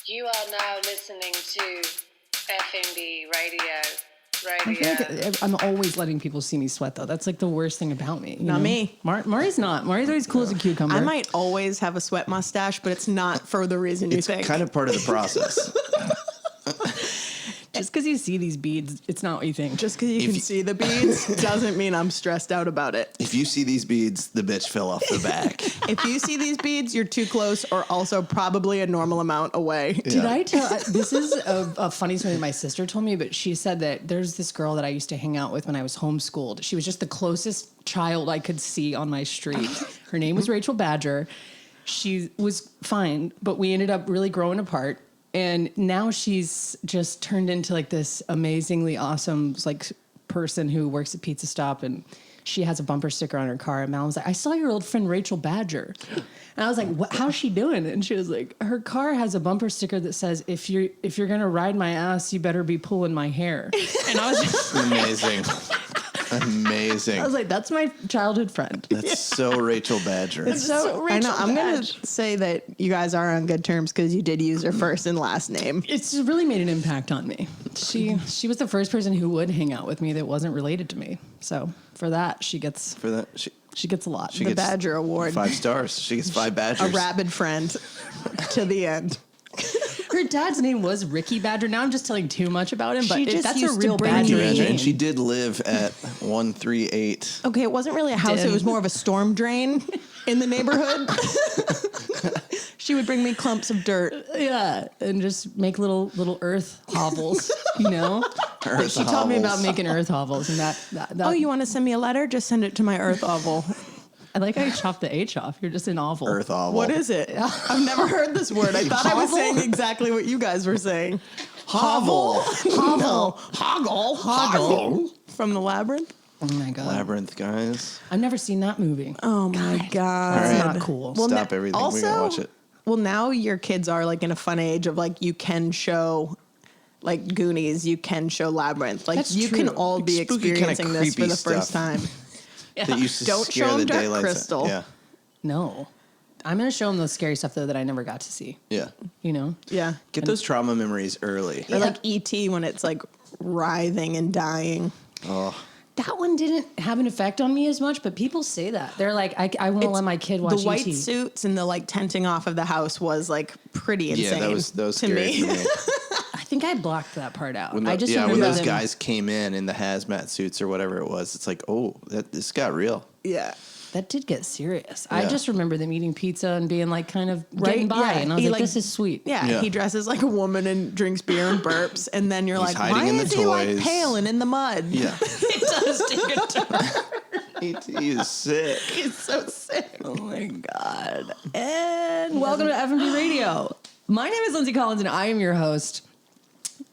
You are now listening to Effin Radio. I feel like I'm always letting people see me sweat, though. That's like the worst thing about me. Not me. Mari's not. Mari's always cool as a cucumber. I might always have a sweat mustache, but it's not for the reason you think. It's kind of part of the process. Just because you see these beads, it's not what you think. Just because you can see the beads doesn't mean I'm stressed out about it. If you see these beads, the bitch fell off the back. If you see these beads, you're too close or also probably a normal amount away. Did I tell? This is a funny story my sister told me, but she said that there's this girl that I used to hang out with when I was homeschooled. She was just the closest child I could see on my street. Her name was Rachel Badger. She was fine, but we ended up really growing apart. And now she's just turned into like this amazingly awesome like person who works at Pizza Stop, and she has a bumper sticker on her car. And Mal was like, "I saw your old friend Rachel Badger," and I was like, "How's she doing?" And she was like, "Her car has a bumper sticker that says, if you're gonna ride my ass, you better be pulling my hair." And I was just Amazing. Amazing. I was like, "That's my childhood friend." That's so Rachel Badger. It's so I know. I'm going to say that you guys are on good terms because you did use her first and last name. It's really made an impact on me. She was the first person who would hang out with me that wasn't related to me. So for that, she gets she gets a lot. The Badger Award. 5 stars. She gets 5 badgers. A rabid friend to the end. Her dad's name was Ricky Badger. Now I'm just telling too much about him, but that's a used to real bring Badger me- name. And she did live at 138. Okay, it wasn't really a house. It was more of a storm drain in the neighborhood. She would bring me clumps of dirt. Yeah, and just make little earth hovels, you know? She taught me about making earth hovels, and that Oh, you want to send me a letter? Just send it to my earth oval. I like how you chopped the H off. You're just an oval. Earth oval. What is it? I've never heard this word. I thought I was saying exactly what you guys were saying. Hovel. No. Hoggle. From the Labyrinth? Oh my god. Labyrinth, guys. I've never seen that movie. Oh my God. That's All right. not cool. Well, Stop everything. We gotta watch it. Well, now your kids are like in a fun age of like you can show like Goonies, you can show Labyrinth. Like That's you true. can all be Spooky kinda experiencing this for creepy the first stuff. time. That used to Don't scare show 'em the Dark daylights Crystal. out. Yeah. No. I'm going to show them the scary stuff, though, that I never got to see. Yeah. You know? Yeah. Get those trauma memories early. Or like E.T. when it's like writhing and dying. Oh. That one didn't have an effect on me as much, but people say that. They're like, I won't let my kid watch the white ET. suits and the like tenting off of the house was like pretty insane. Yeah, that was to scary me. for me. I think I blocked that part out. When I just when remember those them- guys came in the hazmat suits or whatever it was, it's like, oh, this got real. Yeah. That did get serious. I Yeah. just remember them eating pizza and being like kind of getting by. Yeah. And I was He, like, this is sweet. Yeah, he dresses like a woman and drinks beer and burps, and then you're He's like, hiding why in the is he like toys. pale and in the mud? Yeah. It does take a turn. E.T. is sick. He's so sick. Oh my God. And welcome to F&B Radio. My name is Lindsay Collins and I am your host.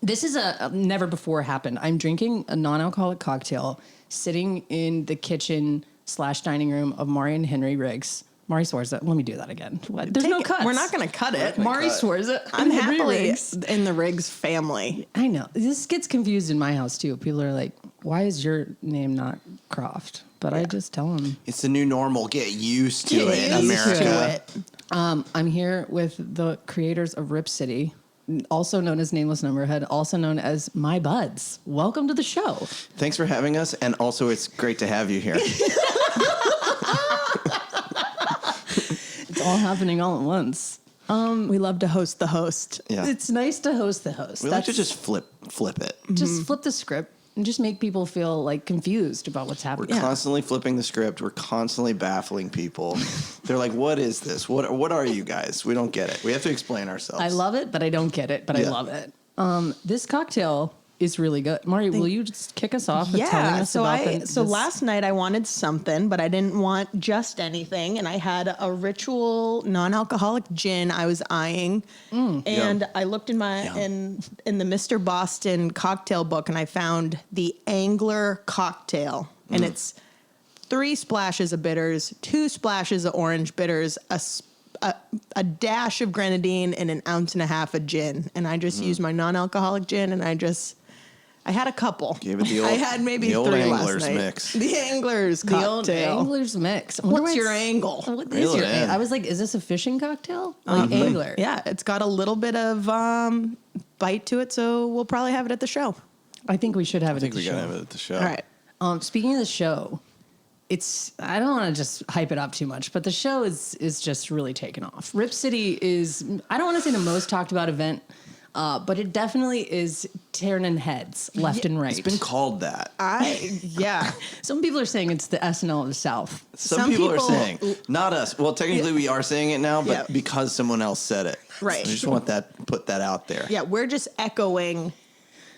This is a never before happened. I'm drinking a non-alcoholic cocktail sitting in the kitchen / dining room of Maari and Henry Riggs. Maari Suorsa. Let me do that again. What? There's no cuts. We're not going to cut it. Maari Suorsa. I'm and Henry happily Riggs. in the Riggs family. I know. This gets confused in my house too. People are like, why is your name not Croft? But I just tell them. It's the new normal. Get used to it, Get used America. to it. I'm here with the creators of Rip City, also known as Nameless Numberhead, also known as My Buds. Welcome to the show. Thanks for having us, and also it's great to have you here. It's all happening all at once. We love to host the host. Yeah. It's nice to host the host. We like to just flip it. just flip the script and just make people feel like confused about what's We're happening. constantly flipping the script. We're constantly baffling people. They're like, what is this? What are you guys? We don't get it. We have to explain ourselves. I love it, but I don't get it, but I Yeah. love it. This cocktail is really good. Maari, will you just kick us off with telling us about this? Last night I wanted something, but I didn't want just anything, and I had a Ritual non-alcoholic gin I was eyeing, and Yum. I looked in my in the Mr. Boston cocktail book, and I found the Angler cocktail, and it's 3 splashes of bitters, 2 splashes of orange bitters, a dash of grenadine, and 1.5 ounces of gin, and I just used my non-alcoholic gin, and I I had a couple. Gave it the old, I had maybe the old 3 Anglers last night. mix. The Anglers The cocktail. old Angler's mix. I wonder What's why your it's- angle? What Reel is it your in. I was like, is this a fishing cocktail? Like angler. Yeah, it's got a little bit of bite to it, so we'll probably have it at the show. I think we should have I it think at the we show. gotta have it at the show. All right. Speaking of the show, I don't want to just hype it up too much, but the show is just really taken off. Rip City is, I don't want to say the most talked about event, but it definitely is turning heads left and right. It's been called that. Yeah. Some people are saying it's the SNL of the South. Some people are saying, not us. Well, technically we are saying it now, but Yeah. because someone else said it. Right. So I just want put that out there. Yeah, we're just echoing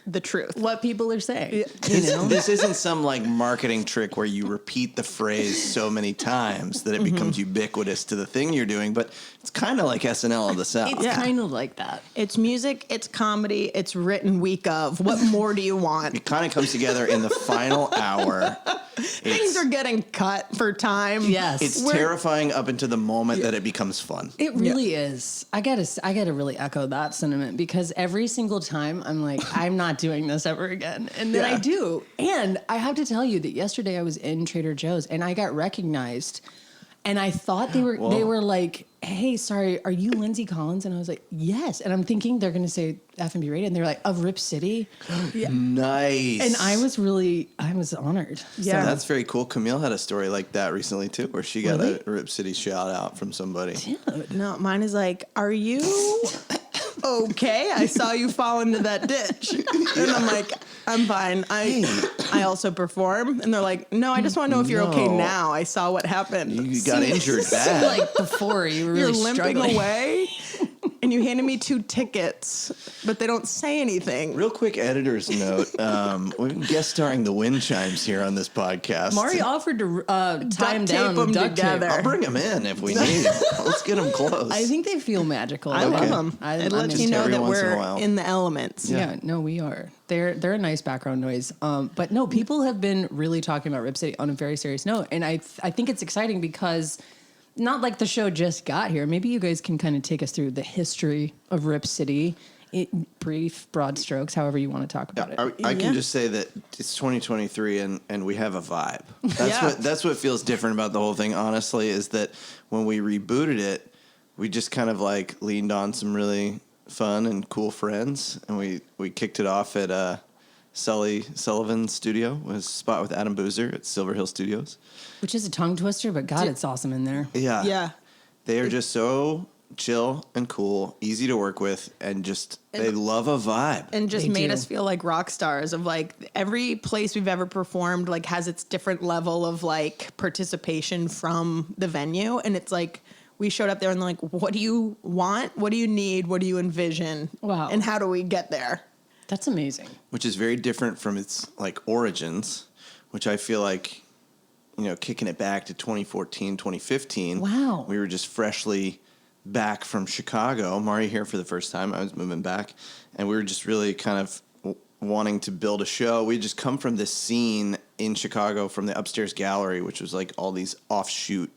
the truth. What people are saying. This isn't some like marketing trick where you repeat the phrase so many times that it becomes ubiquitous to the thing you're doing, but it's kind of like SNL of the South. It's kind of like that. It's music, it's comedy, it's written week of. What more do you want? It kind of comes together in the final hour. Things are getting cut for time. Yes. It's terrifying up until the moment that it becomes fun. It really is. I gotta really echo that sentiment because every single time I'm like, I'm not doing this ever again. And then I do. And I have to tell you that yesterday I was in Trader Joe's and I got recognized and I thought they were like, hey, sorry, are you Lindsay Collins? And I was like, yes. And I'm thinking they're gonna say F&B Radio. And they're like, of Rip City? Yeah. Nice. And I was honored. Yeah. So that's very cool. Camille had a story like that recently too, where she got a Rip City shout out from somebody. No, mine is like, are you okay? I saw you fall into that ditch. And I'm like, I'm fine. I also perform. And they're like, no, I just want to know if you're okay No. now. I saw what happened. You got injured bad. Like before, you were really You're limping struggling. away. And you handed me 2 tickets, but they don't say anything. Real quick editor's note. We've been guest starring the wind chimes here on this podcast. Maari offered to tie him Duct down tape with them duct tape. together. I'll bring them in if we need them. Let's get them close. I think they feel magical. I love them. I'm It lets into you know every that once in a we're while. in the elements. Yeah, no, we are. They're a nice background noise. But no, people have been really talking about Rip City on a very serious note, and I think it's exciting because not like the show just got here. Maybe you guys can kind of take us through the history of Rip City, in brief, broad strokes, however you want to talk about it. I can just say that it's 2023 and we have a vibe. Yeah. That's what feels different about the whole thing, honestly, is that when we rebooted it, we just kind of like leaned on some really fun and cool friends, and we kicked it off at Sully Sullivan's studio, was a spot with Adam Boozer at Silver Hill Studios. Which is a tongue twister, but God, it's awesome in there. Yeah. Yeah. They are just so chill and cool, easy to work with, and just they love a vibe. And just They made do. us feel like rock stars of like every place we've ever performed like has its different level of like participation from the venue. And it's like we showed up there and like, what do you want? What do you need? What do you envision? Wow. And how do we get there? That's amazing. Which is very different from its like origins, which I feel like, kicking it back to 2014, 2015. Wow. We were just freshly back from Chicago. Maari here for the first time. I was moving back. And we were just really kind of wanting to build a show. We just come from this scene in Chicago from the Upstairs Gallery, which was like all these offshoot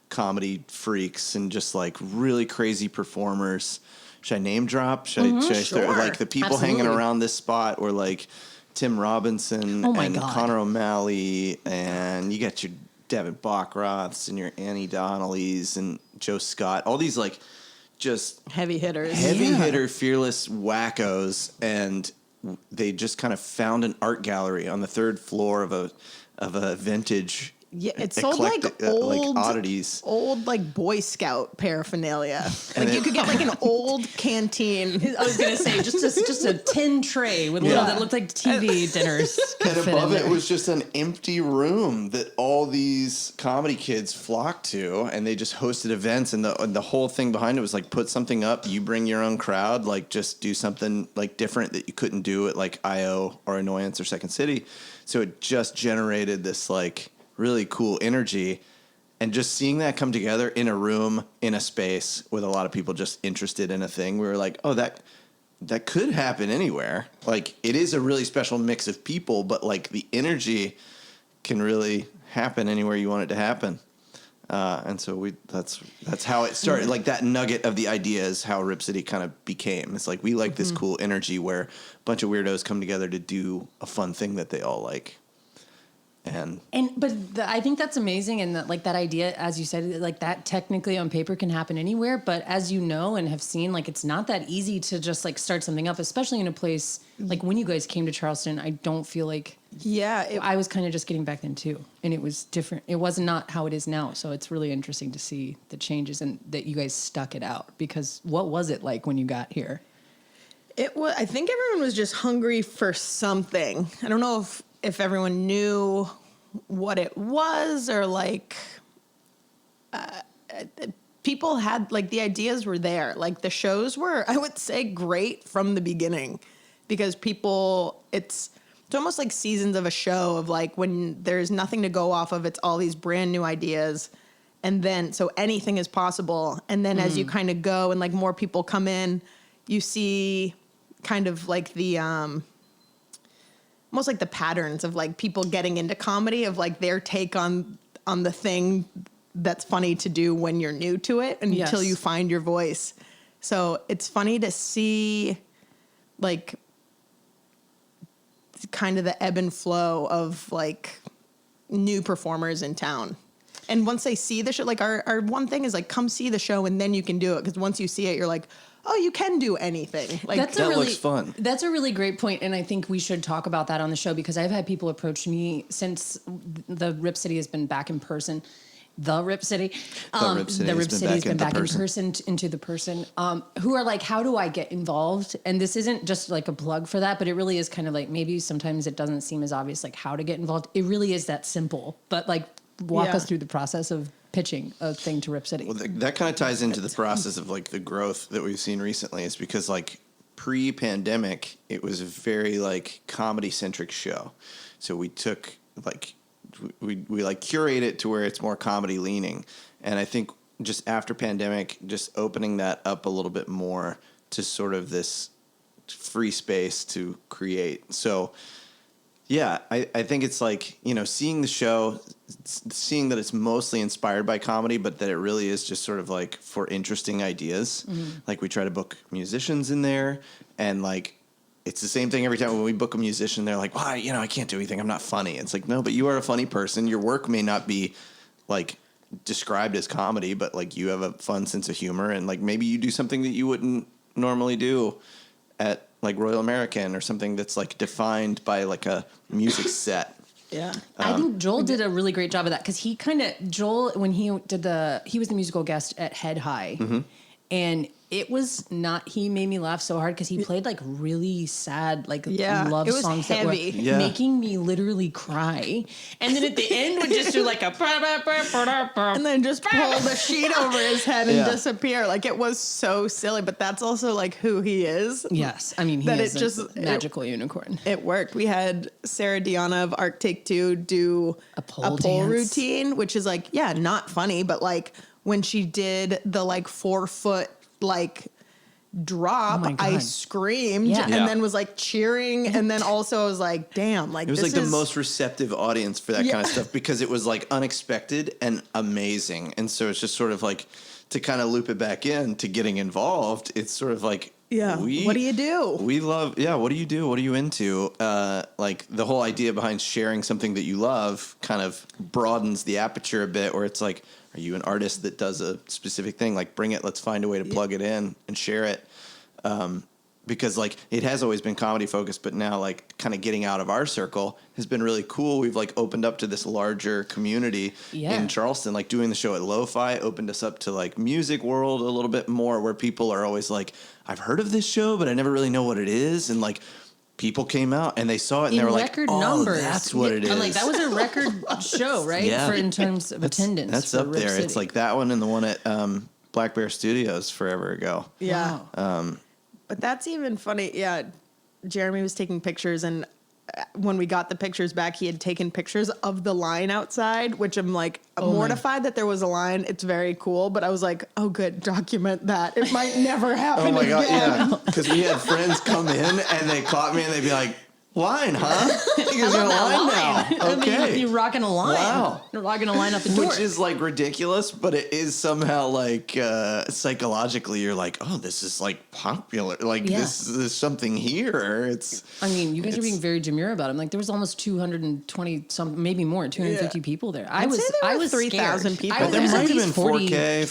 comedy freaks and just like really crazy performers. Should I name drop? Should I start Sure. like the people hanging Absolutely. around this spot were like Tim Robinson Oh my and God. Connor O'Malley, and you got your Devin Bachroths and your Annie Donnellys and Joe Scott, all these like just Heavy hitters. heavy hitter, fearless wackos, and they just kind of found an art gallery on the 3rd floor of a vintage. Yeah, it sold like eclectic, old oddities. old like Boy Scout paraphernalia. And Like you it- could get like an old canteen. I was gonna say just a tin tray with little that looked like TV dinners. could And fit above in it there. was just an empty room that all these comedy kids flocked to, and they just hosted events. And the whole thing behind it was like, put something up, you bring your own crowd, like just do something like different that you couldn't do at like IO or Annoyance or Second City. So it just generated this like really cool energy. And just seeing that come together in a room, in a space with a lot of people just interested in a thing, we were like, oh, that could happen anywhere. Like, it is a really special mix of people, but like the energy can really happen anywhere you want it to happen. And so that's how it started. Like that nugget of the idea is how Rip City kind of became. It's like we like this cool energy where a bunch of weirdos come together to do a fun thing that they all like. I think that's amazing, and that idea, as you said, like that technically on paper can happen anywhere, but as you know and have seen, like it's not that easy to just like start something up, especially in a place like when you guys came to Charleston. I don't feel like I was kind of just getting back then too, and it was different. It was not how it is now, so it's really interesting to see the changes and that you guys stuck it out. Because what was it like when you got here? It was. I think everyone was just hungry for something. I don't know if everyone knew what it was, or like people had like the ideas were there. Like the shows were, I would say, great from the beginning, because people, it's almost like seasons of a show of like when there's nothing to go off of, it's all these brand new ideas. And then, so anything is possible. And then as you kind of go and like more people come in, you see kind of like the, almost like the patterns of like people getting into comedy, of like their take on the thing that's funny to do when you're new to it and until you find your voice. So it's funny to see like kind of the ebb and flow of like new performers in town. And once they see the show, like our one thing is like, come see the show and then you can do it. Because once you see it, you're like, oh, you can do anything. Like that looks fun. That's a really great point, and I think we should talk about that on the show, because I've had people approach me since the Rip City has been back in person. The Rip City has been back in person into the person, who are like, how do I get involved? And this isn't just like a plug for that, but it really is kind of like, maybe sometimes it doesn't seem as obvious, like how to get involved. It really is that simple, but like walk us through the process of pitching a thing to Rip City. Well, that kind of ties into the process of like the growth that we've seen recently. Is because like pre-pandemic, it was a very like comedy centric show. So we took like, we like curate it to where it's more comedy leaning. And I think just after pandemic, just opening that up a little bit more to sort of this free space to create. So yeah, I think it's like, you know, seeing the show, seeing that it's mostly inspired by comedy, but that it really is just sort of like for interesting ideas. Like we try to book musicians in there, and like it's the same thing every time when we book a musician. They're like, "Why, I can't do anything. I'm not funny." It's like, no, but you are a funny person. Your work may not be like described as comedy, but like you have a fun sense of humor, and like maybe you do something that you wouldn't normally do at like Royal American or something that's like defined by like a music set. Yeah. I think Joel did a really great job of that, because Joel, when he was the musical guest at Head High, and it was not, he made me laugh so hard because he played like really sad, like love songs heavy. that were making me literally cry. And then at the end would just do like a and then just pull the sheet over his head and disappear. Like it was so silly, but that's also like who he is. Yes. I mean, he is a magical unicorn. It worked. We had Sarah Deanna of Arc Take Two do a pole routine, which is like, not funny, but like when she did the like 4-foot like drop, I screamed and then was like cheering, and then also I was like, damn, like it was like the most receptive audience for that kind of stuff, because it was like unexpected and amazing. And so it's just sort of like, to kind of loop it back in to getting involved, it's sort of like, what do you do? We love, what do you do? What are you into? Like the whole idea behind sharing something that you love kind of broadens the aperture a bit, where it's like, are you an artist that does a specific thing? Like bring it, let's find a way to plug it in and share it. Because like it has always been comedy focused, but now like kind of getting out of our circle has been really cool. We've like opened up to this larger community in Charleston. Like doing the show at Lo-Fi opened us up to like music world a little bit more, where people are always like, I've heard of this show, but I never really know what it is. And like people came out and they saw it and they were like, oh, numbers. That's what it is. I'm like, that was a record show, right? Yeah. For in terms of attendance. That's up there. City. It's like that one and the one at Black Bear Studios forever ago. Yeah. Wow. But that's even funny. Yeah. Jeremy was taking pictures, and when we got the pictures back, he had taken pictures of the line outside, which I'm like mortified that there was a line. It's very cool, but I was like, oh, good, document that. It might never happen again. God, yeah. Because we had friends come in and they caught me and they'd be like, Line, huh? You guys are a line now. Okay. You're rocking a line. Wow. You're rocking a line out the door. Which is like ridiculous, but it is somehow like psychologically you're like, oh, this is like popular. Like Yeah. this is something here. I mean, you guys are being very demure about it. Like there was almost 220 some, maybe more, 250 people there. I was 3,000 scared. people. I was- There there's might at have least been 4K,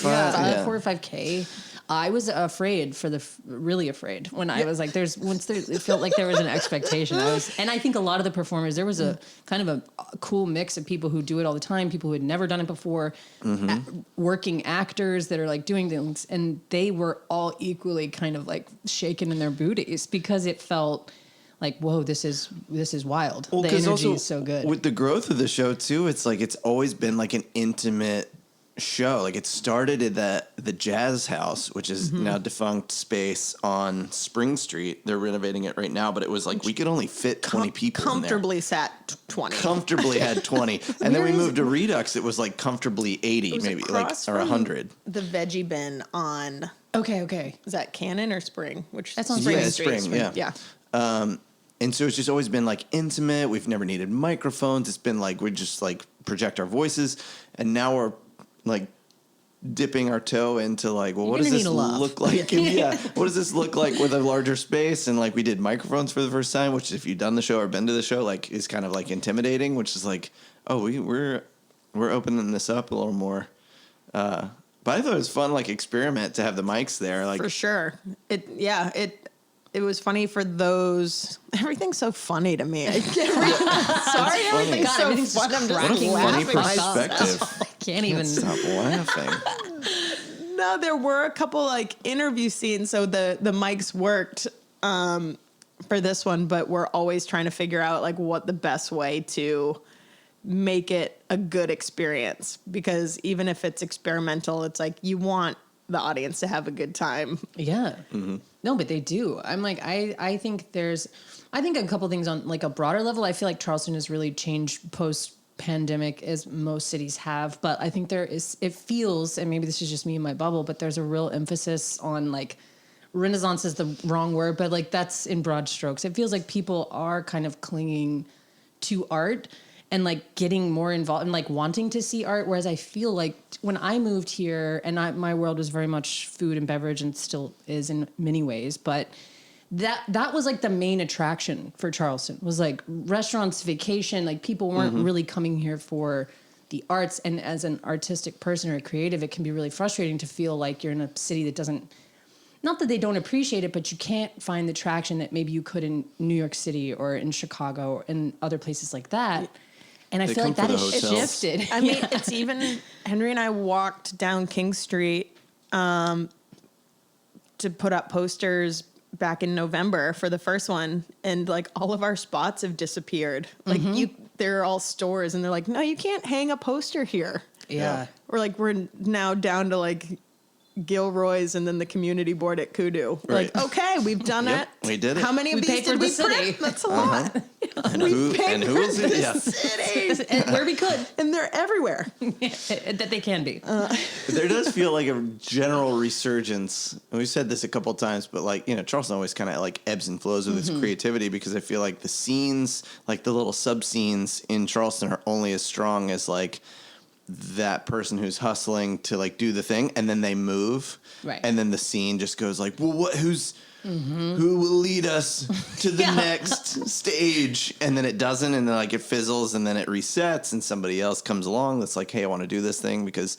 4 or 5K. I was afraid really afraid when I was like, it felt like there was an expectation. And I think a lot of the performers, there was a kind of a cool mix of people who do it all the time, people who had never done it before, working actors that are like doing things, and they were all equally kind of like shaking in their booties because it felt like, whoa, this is wild. Well, the 'cause energy also is so good. with the growth of the show too. It's like it's always been like an intimate show. Like it started at the Jazz House, which is now defunct space on Spring Street. They're renovating it right now, but it was like we could only fit 20 people comfortably sat 20. in there. Comfortably had 20. And then we moved to Redux. It was like comfortably 80, was maybe like across or from 100. The veggie bin on, Okay. is that Cannon or Spring? Which That's on Yeah, Spring Spring, yeah. Yeah. And so it's just always been like intimate. We've never needed microphones. It's been like we just like project our voices, and now we're like dipping our toe into like, well, what does gonna this need a laugh. look like? And what does this look like with a larger space? And like we did microphones for the first time, which if you've done the show or been to the show, like is kind of like intimidating, which is like, oh, we're opening this up a little more. But I thought it was fun, like experiment to have the mics there, like For sure. It was funny for those. Everything's so funny to me. Sorry, funny. everything's God, so everything's fun. I'm just just what a funny laughing myself. perspective. I can't even. Stop laughing. No, there were a couple like interview scenes, so the mics worked for this one, but we're always trying to figure out like what the best way to make it a good experience, because even if it's experimental, it's like you want the audience to have a good time. Yeah. No, but they do. I'm like, I think a couple things on like a broader level. I feel like Charleston has really changed post pandemic as most cities have, but I think it feels, and maybe this is just me in my bubble, but there's a real emphasis on like Renaissance is the wrong word, but like that's in broad strokes. It feels like people are kind of clinging to art and like getting more involved and like wanting to see art. Whereas I feel like when I moved here and my world was very much food and beverage and still is in many ways, but that was like the main attraction for Charleston was like restaurants, vacation, like people weren't really coming here for the arts. And as an artistic person or a creative, it can be really frustrating to feel like you're in a city that doesn't, not that they don't appreciate it, but you can't find the traction that maybe you could in New York City or in Chicago or in other places like that. And I They feel like come that for the has hotels. shifted. I mean, it's even Henry and I walked down King Street to put up posters back in November for the first one, and like all of our spots have disappeared. Like they're all stores, and they're like, no, you can't hang a poster here. Yeah. Or like we're now down to like Gilroy's and then the community board at Kudu. Right. Like, okay, we've done Yep, it. we did it. How many of We these paid for did the we city. print? That's a lot. And who was it? Yeah. Cities. And where we could, And they're everywhere. that they can be. There does feel like a general resurgence. And we've said this a couple of times, but like, Charleston always kind of like ebbs and flows with its creativity, because I feel like the scenes, like the little sub scenes in Charleston are only as strong as like that person who's hustling to like do the thing, and then they move. Right. And then the scene just goes like, well, who will lead us to the next stage? And then it doesn't, and then like it fizzles, and then it resets, and somebody else comes along that's like, hey, I want to do this thing, because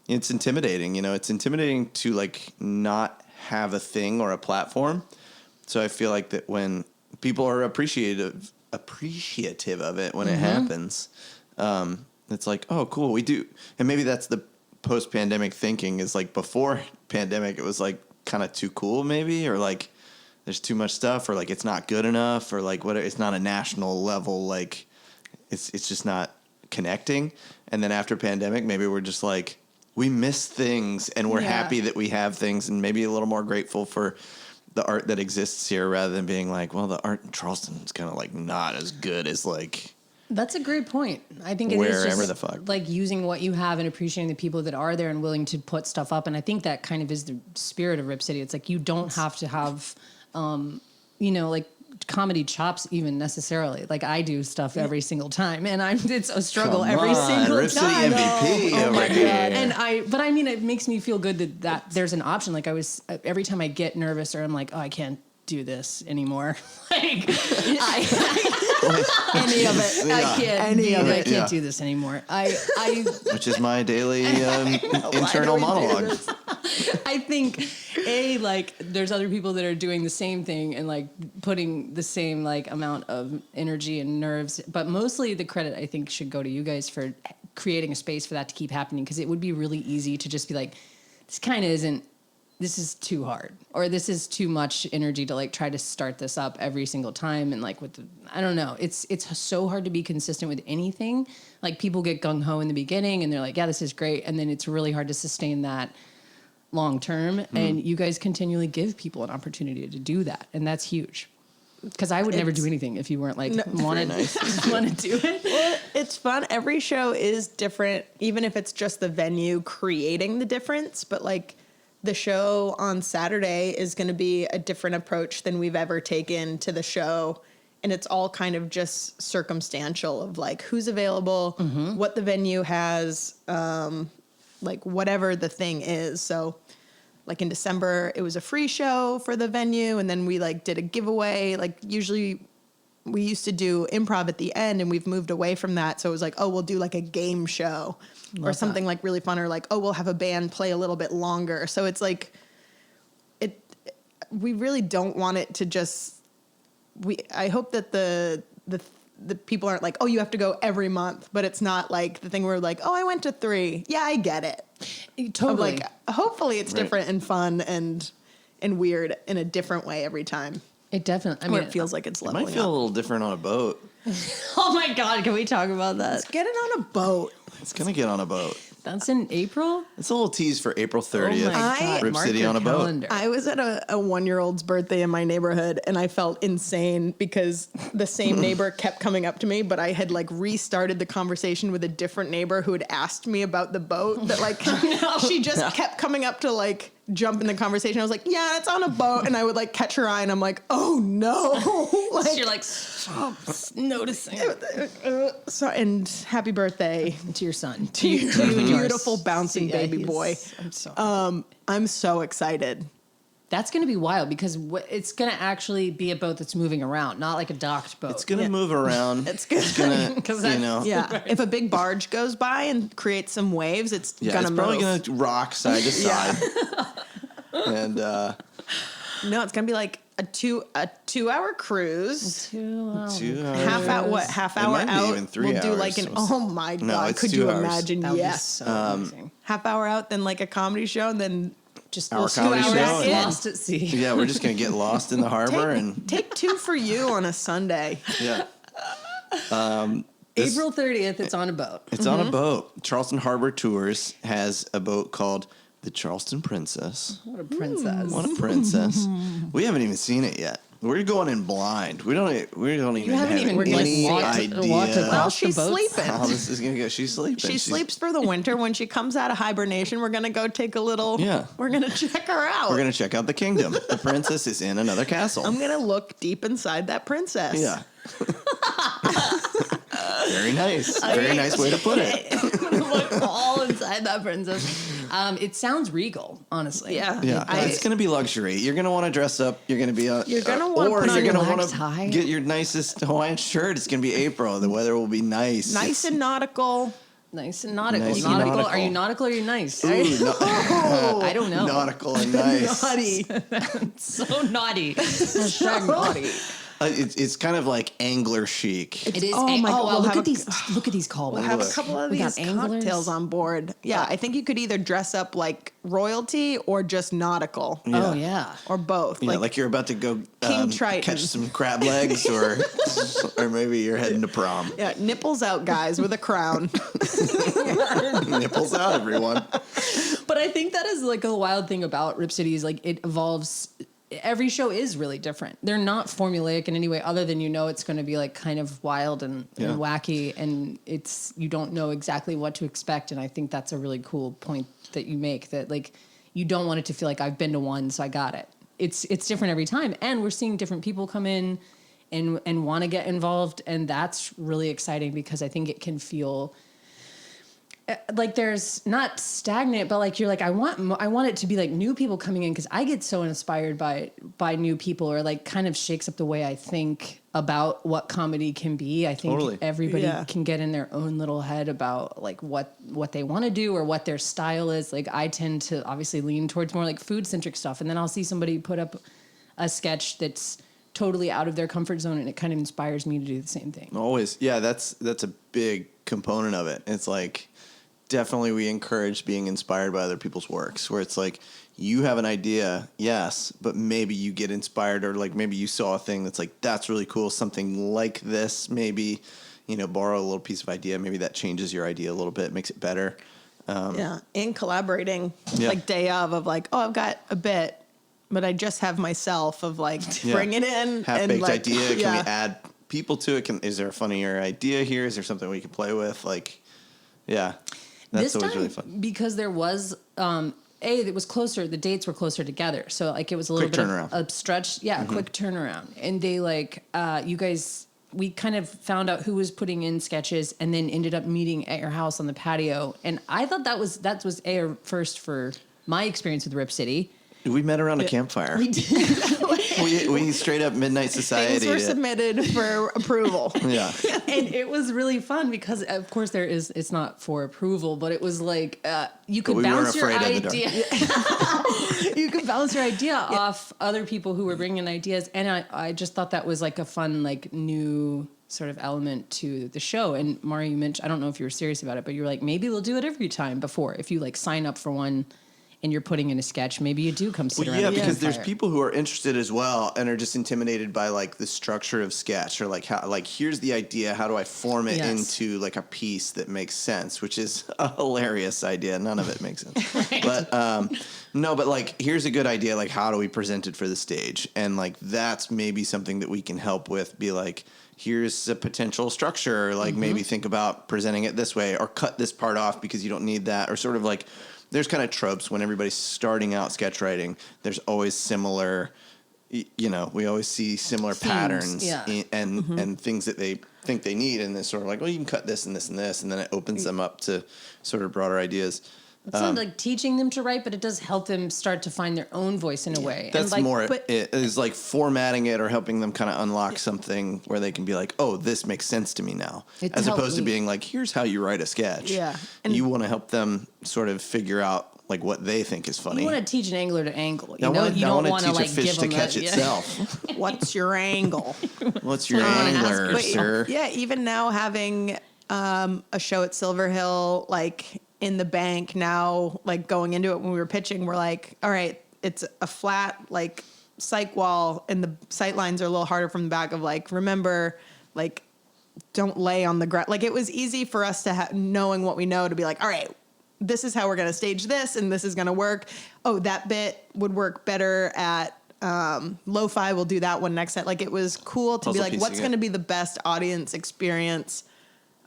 it's intimidating. It's intimidating to like not have a thing or a platform. So I feel like that when people are appreciative of it when it happens, it's like, oh, cool, we do. And maybe that's the post-pandemic thinking, is like before pandemic, it was like kind of too cool maybe, or like there's too much stuff, or like it's not good enough, or like what, it's not a national level, like it's just not connecting. And then after pandemic, maybe we're just like, we miss things, and we're happy that we have things, and maybe a little more grateful for the art that exists here, rather than being like, well, the art in Charleston is kind of like not as good as like That's a great point. I think it is wherever just the fuck. like using what you have and appreciating the people that are there and willing to put stuff up. And I think that kind of is the spirit of Rip City. It's like you don't have to have, like comedy chops even necessarily. Like I do stuff every single time, and it's a struggle Come every on, single Rip City time. MVP Oh over my here. God. But I mean, it makes me feel good that there's an option. Like every time I get nervous or I'm like, oh, I can't do this anymore. Like any of it, Yeah. I can't do this anymore. Which is my daily internal monologue. I think like there's other people that are doing the same thing and like putting the same like amount of energy and nerves, but mostly the credit I think should go to you guys for creating a space for that to keep happening, because it would be really easy to just be like, this is too hard, or this is too much energy to like try to start this up every single time. And like I don't know, it's so hard to be consistent with anything. Like people get gung ho in the beginning and they're like, yeah, this is great. And then it's really hard to sustain that long term. And you guys continually give people an opportunity to do that. And that's huge. Because I would never do anything if you weren't like, want to do it. Well, it's fun. Every show is different, even if it's just the venue creating the difference. But like the show on Saturday is going to be a different approach than we've ever taken to the show. And it's all kind of just circumstantial of like who's available, what the venue has, like whatever the thing is. So like in December, it was a free show for the venue. And then we like did a giveaway. Like usually we used to do improv at the end and we've moved away from that. So it was like, oh, we'll do like a game show or something like really fun, or like, oh, we'll have a band play a little bit longer. So it's like, we really don't want it to just, I hope that the people aren't like, oh, you have to go every month, but it's not like the thing where like, oh, I went to 3. Yeah, I get it. Totally. Like, hopefully it's different and fun and weird in a different way every time. It definitely, Where it feels like it's It leveling might feel a up. little different on a boat. oh my God, can we talk about that? Let's get it on a boat. It's gonna get on a boat. That's in April? It's a little tease for April 30th. Oh my God. Rip Mark City your on a boat. calendar. I was at a 1-year-old's birthday in my neighborhood and I felt insane because the same neighbor kept coming up to me, but I had like restarted the conversation with a different neighbor who had asked me about the boat that like she just kept coming up to like jump in the conversation. I was like, yeah, it's on a boat. And I would like catch her eye and I'm like, oh no. You're like, stop noticing. So, and happy birthday To your son. to you, beautiful bouncing baby boy. I'm so I'm so excited. That's going to be wild because it's going to actually be a boat that's moving around, not like a docked boat. It's gonna move around. It's good. gonna, 'Cause you that's- know. Yeah. If a big barge goes by and creates some waves, it's Yeah, gonna it's probably move. gonna rock side to side. And No, it's gonna be like a 2-hour cruise. 2 hours. 2 hours. Half It hour might be out. even 3 we'll do like hours. an oh my No, god, it's could 2 you hours. imagine? That would be Yes. so amazing. Half hour out, then like a comedy show, and then Just Our those 2 comedy hours show and- lost at sea. Yeah, we're just gonna get lost in the harbor and take 2 for you on a Sunday. yeah. April 30th, it's on a boat. It's on a boat. Charleston Harbor Tours has a boat called the Charleston Princess. What a princess. What a princess! We haven't even seen it yet. We're going in blind. We don't even haven't have even, like, any walked idea across Well, the she's boats. sleeping. how this is gonna go. She's sleeping. She sleeps for the winter. When she comes out of hibernation, we're gonna go take a little. Yeah. We're gonna check her out. We're gonna check out the kingdom. The princess is in another castle. I'm gonna look deep inside that princess. Yeah. Very nice. Very nice way to put it. Look all inside that princess. It sounds regal, honestly. Yeah. Yeah, it's gonna be luxury. You're gonna want to dress up. You're gonna be You're gonna wanna or put on you're gonna your want wax tie. to get your nicest Hawaiian shirt. It's gonna be April. The weather will be nice. Nice and nautical. Nice and nautical. Nice and nautical. nautical. Are you nautical or are you nice? Ooh, I don't know. nautical and nice. Naughty. So naughty. Hashtag naughty. It's kind of like angler chic. It is. Oh my God, wow, we'll look have at these. Look at these callbacks. We'll have a couple of We these got anglers. cocktails on board. Yeah, I think you could either dress up like royalty or just nautical. Oh yeah. Or both. Yeah, like you're about to go King Triton. catch some crab legs, or maybe you're heading to prom. yeah, nipples out, guys, with a crown. Nipples out, everyone. But I think that is like a wild thing about Rip City is like it evolves. Every show is really different. They're not formulaic in any way other than it's going to be like kind of wild and wacky, and you don't know exactly what to expect. And I think that's a really cool point that you make, that like you don't want it to feel like I've been to one, so I got it. It's different every time, and we're seeing different people come in and want to get involved. And that's really exciting because I think it can feel like there's not stagnant, but like you're like, I want it to be like new people coming in, because I get so inspired by new people, or like kind of shakes up the way I think about what comedy can be. I think everybody can get in their own little head about like what they want to do or what their style is. Like I tend to obviously lean towards more like food centric stuff, and then I'll see somebody put up a sketch that's totally out of their comfort zone, and it kind of inspires me to do the same thing. Always. Yeah, that's a big component of it. It's like, definitely we encourage being inspired by other people's works, where it's like you have an idea, yes, but maybe you get inspired, or like maybe you saw a thing that's like, that's really cool, something like this, maybe, borrow a little piece of idea, maybe that changes your idea a little bit, makes it better. In collaborating, like day of like, oh, I've got a bit, but I just have myself of like, bring it in. Half-baked like, idea, can we add people to it? Is there a funnier idea here? Is there something we can play with? Like, that's always really fun. Because there was it was closer. The dates were closer together, so like it was a little quick bit turnaround. of stretch. Yeah, quick turnaround. And they like you guys. We kind of found out who was putting in sketches, and then ended up meeting at your house on the patio. And I thought that was a first for my experience with Rip City. We met around a campfire. We did. we straight up Midnight Society. Things were submitted for approval. Yeah. And it was really fun because, of course, it's not for approval, but it was like you could bounce your idea. You could bounce your idea off other people who were bringing ideas, and I just thought that was like a fun, like new sort of element to the show. And Maari, you mentioned, I don't know if you were serious about it, but you were like, maybe we'll do it every time before. If you like sign up for one and you're putting in a sketch, maybe you do come sit around. Yeah, because there's people who are interested as well and are just intimidated by like the structure of sketch, or like how, like, here's the idea, how do I form it into like a piece that makes sense, which is a hilarious idea. None of it makes sense. Right. But no, but like, here's a good idea, like how do we present it for the stage? And like that's maybe something that we can help with, be like, here's a potential structure, like maybe think about presenting it this way, or cut this part off because you don't need that, or sort of like, there's kind of tropes when everybody's starting out sketch writing. There's always similar, we always see similar themes, patterns and things that they think they need. And it's sort of like, well, you can cut this and this and this. And then it opens them up to sort of broader ideas. It's not like teaching them to write, but it does help them start to find their own voice in a way. That's it is like formatting it or helping them kind of unlock something where they can be like, oh, this makes sense to me now. As opposed to being like, here's how you write a sketch. Yeah. And you want to help them sort of figure out like what they think is funny. You want to teach an angler to angle. You don't want to teach a fish to catch itself. What's your angle? What's your angler, sir? Yeah, even now having a show at Silver Hill, like in the bank now, like going into it when we were pitching, we're like, all right, it's a flat like sight wall, and the sight lines are a little harder from the back, of like, remember, like, don't lay on the ground. Like, it was easy for us to knowing what we know to be like, all right, this is how we're going to stage this, and this is going to work. Oh, that bit would work better at lo-fi. We'll do that one next time. Like, it was cool to be like, what's going to be the best audience experience,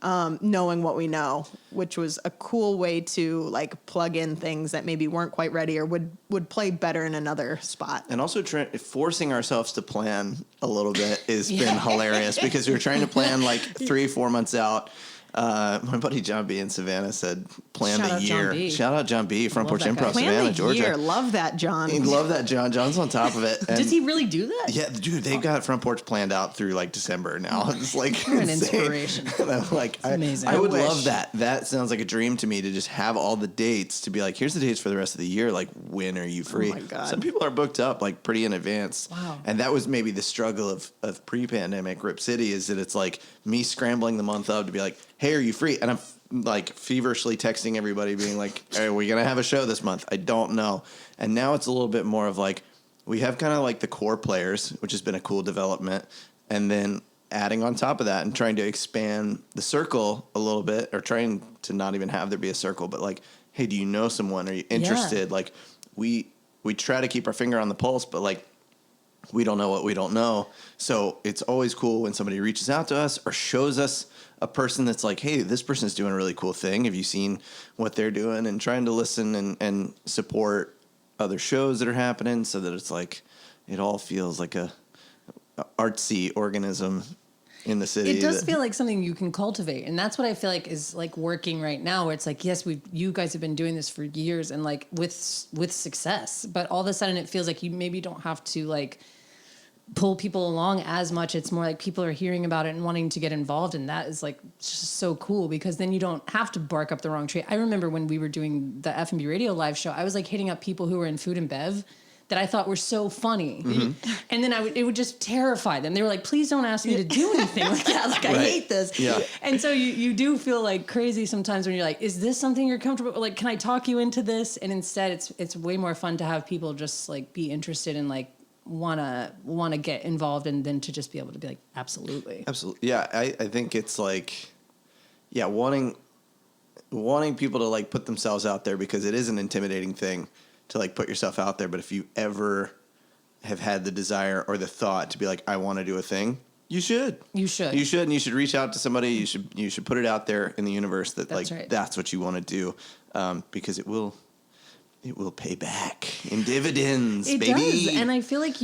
knowing what we know, which was a cool way to like plug in things that maybe weren't quite ready or would play better in another spot. And also forcing ourselves to plan a little bit has been hilarious, because we were trying to plan like 3-4 months out. My buddy John B in Savannah said, plan the year. Shout out John B, Front Porch Improv, Savannah, Georgia. Year. Love that, John. Love that, John. John's on top of it. Does he really do that? Yeah, dude, they've got Front Porch planned out through like December now. It's like an inspiration. And I'm like, amazing. I would love that. That sounds like a dream to me, to just have all the dates, to be like, here's the dates for the rest of the year. Like, when are you free? Oh my God. Some people are booked up like pretty in advance. Wow. And that was maybe the struggle of pre-pandemic Rip City, is that it's like me scrambling the month of to be like, hey, are you free? And I'm like feverishly texting everybody being like, are we going to have a show this month? I don't know. And now it's a little bit more of like, we have kind of like the core players, which has been a cool development. And then adding on top of that and trying to expand the circle a little bit, or trying to not even have there be a circle, but like, hey, do you know someone? Are you interested? Yeah. Like we try to keep our finger on the pulse, but like, we don't know what we don't know. So it's always cool when somebody reaches out to us or shows us a person that's like, hey, this person's doing a really cool thing. Have you seen what they're doing? And trying to listen and support other shows that are happening, so that it's like, it all feels like artsy organism in the city. It does feel like something you can cultivate, and that's what I feel like is like working right now. Where it's like, yes, you guys have been doing this for years, and like with success, but all of a sudden it feels like you maybe don't have to like pull people along as much. It's more like people are hearing about it and wanting to get involved, and that is like just so cool because then you don't have to bark up the wrong tree. I remember when we were doing the F&B radio live show, I was like hitting up people who were in food and bev that I thought were so funny. And then it would just terrify them. They were like, please don't ask me to do anything like that. Like, I hate this. Yeah. And so you do feel like crazy sometimes when you're like, is this something you're comfortable with? Like, can I talk you into this? And instead it's way more fun to have people just like be interested in like, wanna get involved and then to just be able to be like, absolutely. Yeah. I think it's like, yeah, wanting people to like put themselves out there because it is an intimidating thing to like put yourself out there. But if you ever have had the desire or the thought to be like, I want to do a thing, you should. And you should reach out to somebody. You should put it out there in the universe that That's like, right. that's what you want to do. Because it will pay back in dividends, It baby. does. And I feel like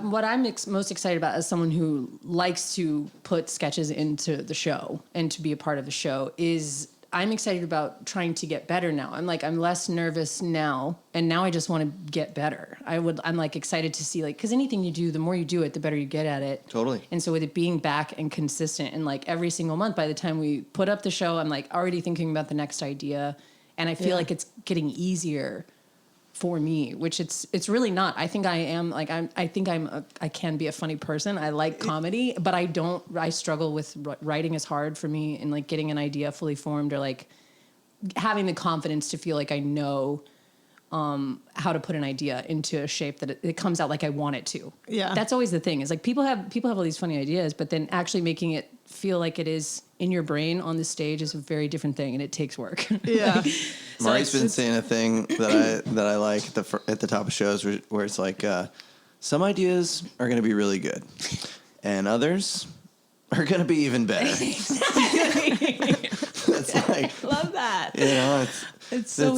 what I'm most excited about as someone who likes to put sketches into the show and to be a part of the show is I'm excited about trying to get better now. I'm less nervous now, and now I just want to get better. I'm like excited to see like, because anything you do, the more you do it, the better you get at it. Totally. And so with it being back and consistent and like every single month, by the time we put up the show, I'm like already thinking about the next idea, and I feel like it's getting easier for me, which it's really not. I think I am like I can be a funny person. I like comedy, but I struggle with writing is hard for me, and like getting an idea fully formed or like having the confidence to feel like I know how to put an idea into a shape that it comes out like I want it to. Yeah. That's always the thing is like people have all these funny ideas, but then actually making it feel like it is in your brain on the stage is a very different thing, and it takes work. Yeah. Mari's been saying a thing that I like at the top of shows where it's like some ideas are going to be really good, and others are going to be even better. It's like, Love that. you know, It's a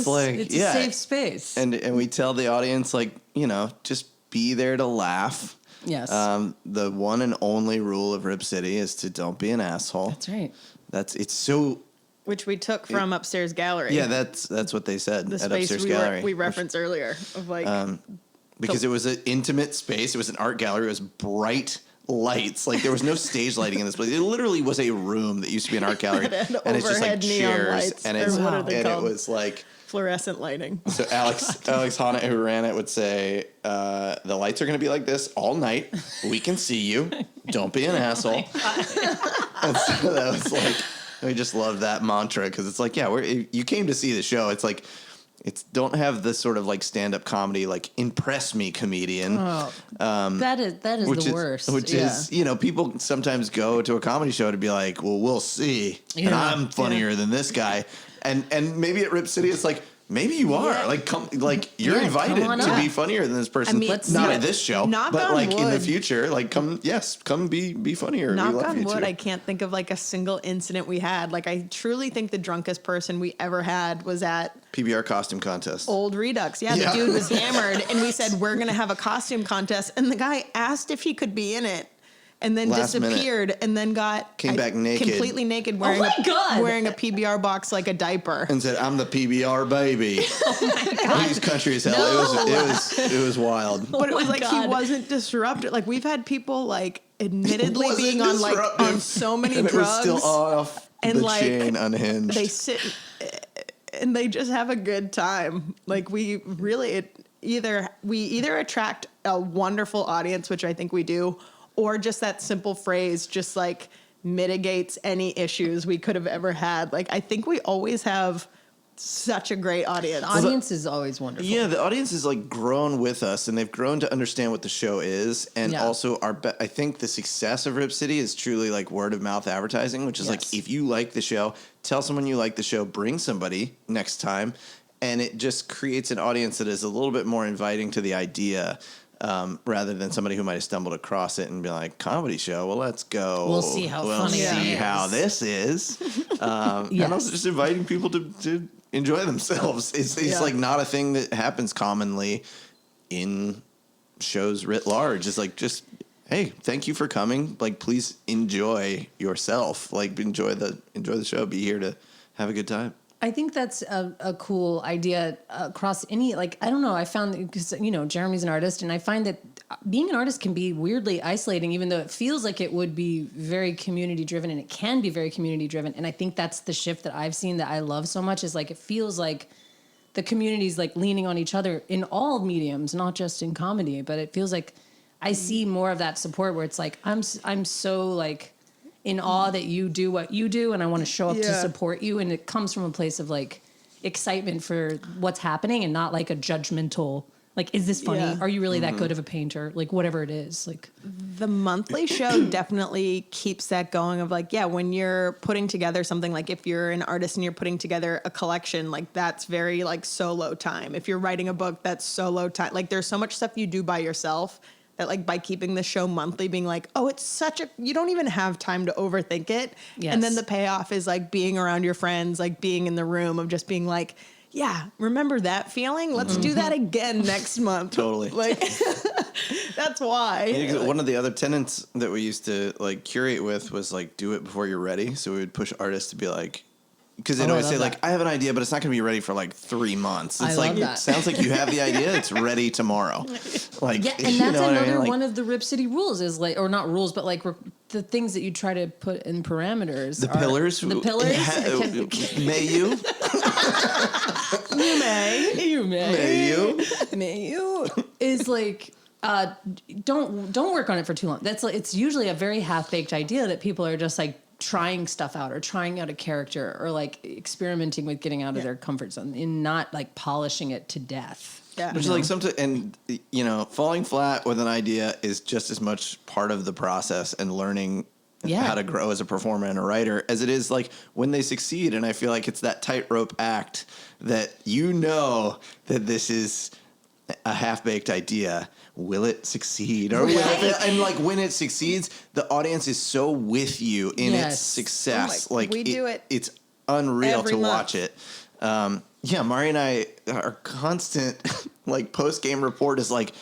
safe space. and we tell the audience like, you know, just be there to laugh. Yes. The one and only rule of Rip City is to don't be an asshole. That's right. It's so. Which we took from Upstairs Gallery. Yeah, that's what they said The at space Upstairs Gallery. we referenced earlier of like Because it was an intimate space. It was an art gallery. It was bright lights. Like there was no stage lighting in this place. It literally was a room that used to be an art gallery, and it's just like overhead neon chairs, lights, and or what are they it called? was like. fluorescent lighting. So Alex Hanna, who ran it, would say, the lights are going to be like this all night. We can see you. Don't be an asshole. And so that was like, we just loved that mantra because it's like, yeah, you came to see the show. It's like, don't have this sort of like stand-up comedy, like impress me comedian. That is the worst. Which is, you know, people sometimes go to a comedy show to be like, well, we'll see. And I'm funnier than this guy. And maybe at Rip City, it's like, maybe you are. Yeah. Like, come, like you're invited to be funnier than this person. I mean, not at this show, knock but on like in the wood. future, like come be funnier. Knock we love on you wood, too. I can't think of like a single incident we had. Like I truly think the drunkest person we ever had was at PBR costume contest. Old Redux. Yeah, Yeah. the dude was hammered, and we said we're gonna have a costume contest, and the guy asked if he could be in it, and then Last disappeared, and then Came back naked. completely naked, wearing my God. wearing a PBR box like a diaper. And said, "I'm the PBR baby." He's country as hell. It was wild. But it was like he God. wasn't disrupted. Like we've had people like admittedly Wasn't being on like disruptive. on so many And drugs. it was still off and the like chain, unhinged. they sit and they just have a good time. Like we either attract a wonderful audience, which I think we do, or just that simple phrase just like mitigates any issues we could have ever had. Like I think we always have such a great audience. The audience is always wonderful. Yeah, the audience has like grown with us, and they've grown to understand what the show is, and Yeah. also I think the success of Rip City is truly like word of mouth advertising, which is like Yes. if you like the show, tell someone you like the show, bring somebody next time, and it just creates an audience that is a little bit more inviting to the idea. Rather than somebody who might have stumbled across it and be like, comedy show, well, let's go. We'll see how We'll funny see it how is." this is. And also just inviting people to enjoy themselves. It's like not a thing that happens commonly in shows writ large. It's like just hey, thank you for coming. Like, please enjoy yourself. Like, enjoy the show. Be here to have a good time. I think that's a cool idea across any, like, I don't know. I found, because, Jeremy's an artist, and I find that being an artist can be weirdly isolating, even though it feels like it would be very community driven, and it can be very community driven. And I think that's the shift that I've seen that I love so much, is like, it feels like the community's like leaning on each other in all mediums, not just in comedy, but it feels like I see more of that support where it's like, I'm so like in awe that you do what you do, and I want to show up to support you. And it comes from a place of like excitement for what's happening, and not like a judgmental, like, is this funny? Yeah. Are you really that good of a painter? Like, whatever it is. Like, The monthly show definitely keeps that going of like, when you're putting together something, like if you're an artist and you're putting together a collection, like that's very like solo time. If you're writing a book, that's solo time. Like there's so much stuff you do by yourself that like by keeping the show monthly, being like, oh, it's you don't even have time to overthink it. Yes. And then the payoff is like being around your friends, like being in the room of just being like, yeah, remember that feeling? Let's do that again next month. Totally. Like, that's why. Yeah, one of the other tenets that we used to like curate with was like, do it before you're ready. So we would push artists to be like, because they'd I always love say that. like, I have an idea, but it's not going to be ready for like 3 months. It's I like, love that. sounds like you have the idea. It's ready tomorrow. Like, yeah, and you that's know what I mean? another Like, one of the Rip City rules is like, or not rules, but like the things that you try to put in parameters. the pillars. The pillars. May you? You may. You may. May you? May you is like don't work on it for too long. That's like, it's usually a very half-baked idea that people are just like trying stuff out or trying out a character or like experimenting with getting out of their comfort zone and not like polishing it to death. Yeah. Which is like sometimes, and falling flat with an idea is just as much part of the process and learning how to grow as a performer and a writer as it is like when they succeed. And I feel like it's that tightrope act that that this is a half-baked idea. Will it succeed? Or will it, and like when it succeeds, the audience is so with you in its success. Oh we do it It's unreal every to month. watch it. Maari and I, our constant like post-game report is like,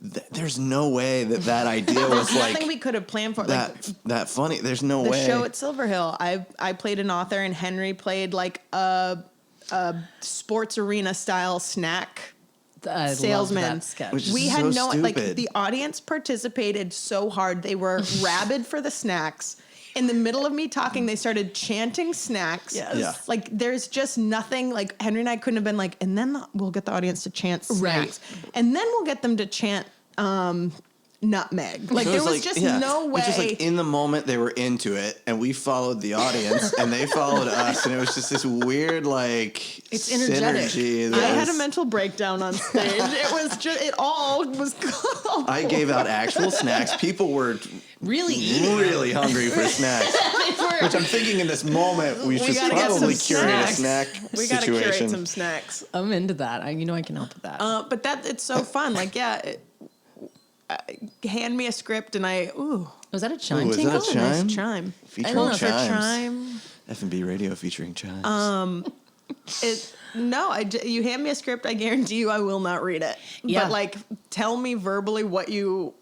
there's no way that idea was like nothing we could have planned for. that funny. There's no The way. show at Silverhill, I played an author, and Henry played like a sports arena style snack I salesman. loved that sketch. Which is We had so no like stupid. the audience participated so hard. They were rabid for the snacks. In the middle of me talking, they started chanting snacks. Yes. Yeah. Like there's just nothing like Henry and I couldn't have been like, and then we'll get the audience to chant snacks. And then we'll get them to chant nutmeg. Like So there it's was just no way. It's just like in the moment they were into it, and we followed the audience, and they followed us, and it was just this weird like It's energetic. synergy. I had a mental breakdown on stage. It was just it all was cool. I gave out actual snacks. People were really hungry for snacks. Which I'm thinking in this moment we should gotta get probably some curate a snacks. snack We gotta curate situation. some snacks. I'm into that. I can help with that. But it's so fun. Like hand me a script and Was that a chime Ooh, is that tinkle? a chime? nice chime. Featuring I don't know if it's chimes. Chime. F&B radio featuring chimes. You hand me a script, I guarantee you I will not read it. Yeah. But like tell me verbally what you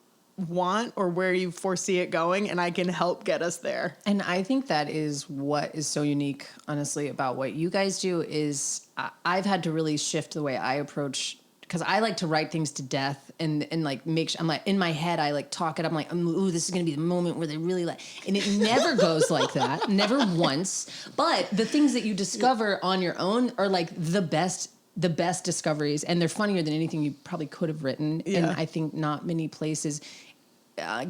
want or where you foresee it going, and I can help get us there. And I think that is what is so unique, honestly, about what you guys do is I've had to really shift the way I approach, because I like to write things to death and like make sure I'm like in my head, I like talk it up. I'm like, ooh, this is going to be the moment where they really like, and it never goes like that. Never once. But the things that you discover on your own are like the best discoveries, and they're funnier than anything you probably could have written. Yeah. And I think not many places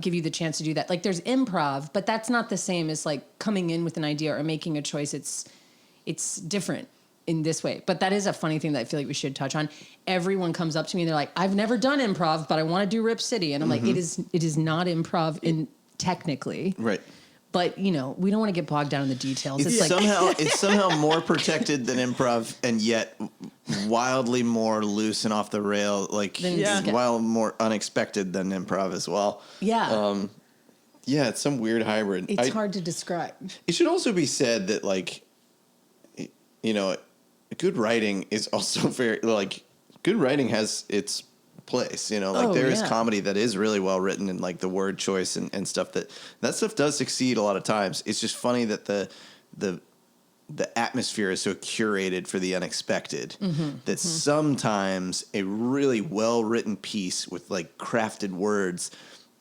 give you the chance to do that. Like there's improv, but that's not the same as like coming in with an idea or making a choice. It's different in this way. But that is a funny thing that I feel like we should touch on. Everyone comes up to me and they're like, I've never done improv, but I want to do Rip City. And I'm like, it is not improv in technically. Right. But we don't want to get bogged down in the details. It's somehow more protected than improv, and yet wildly more loose and off the rail, like while more unexpected than improv as well. Yeah. It's some weird hybrid. It's hard to describe. It should also be said that good writing is also very like good writing has its place, you know, like there is yeah. comedy that is really well written and like the word choice and stuff that stuff does succeed a lot of times. It's just funny that the atmosphere is so curated for the unexpected that sometimes a really well written piece with like crafted words,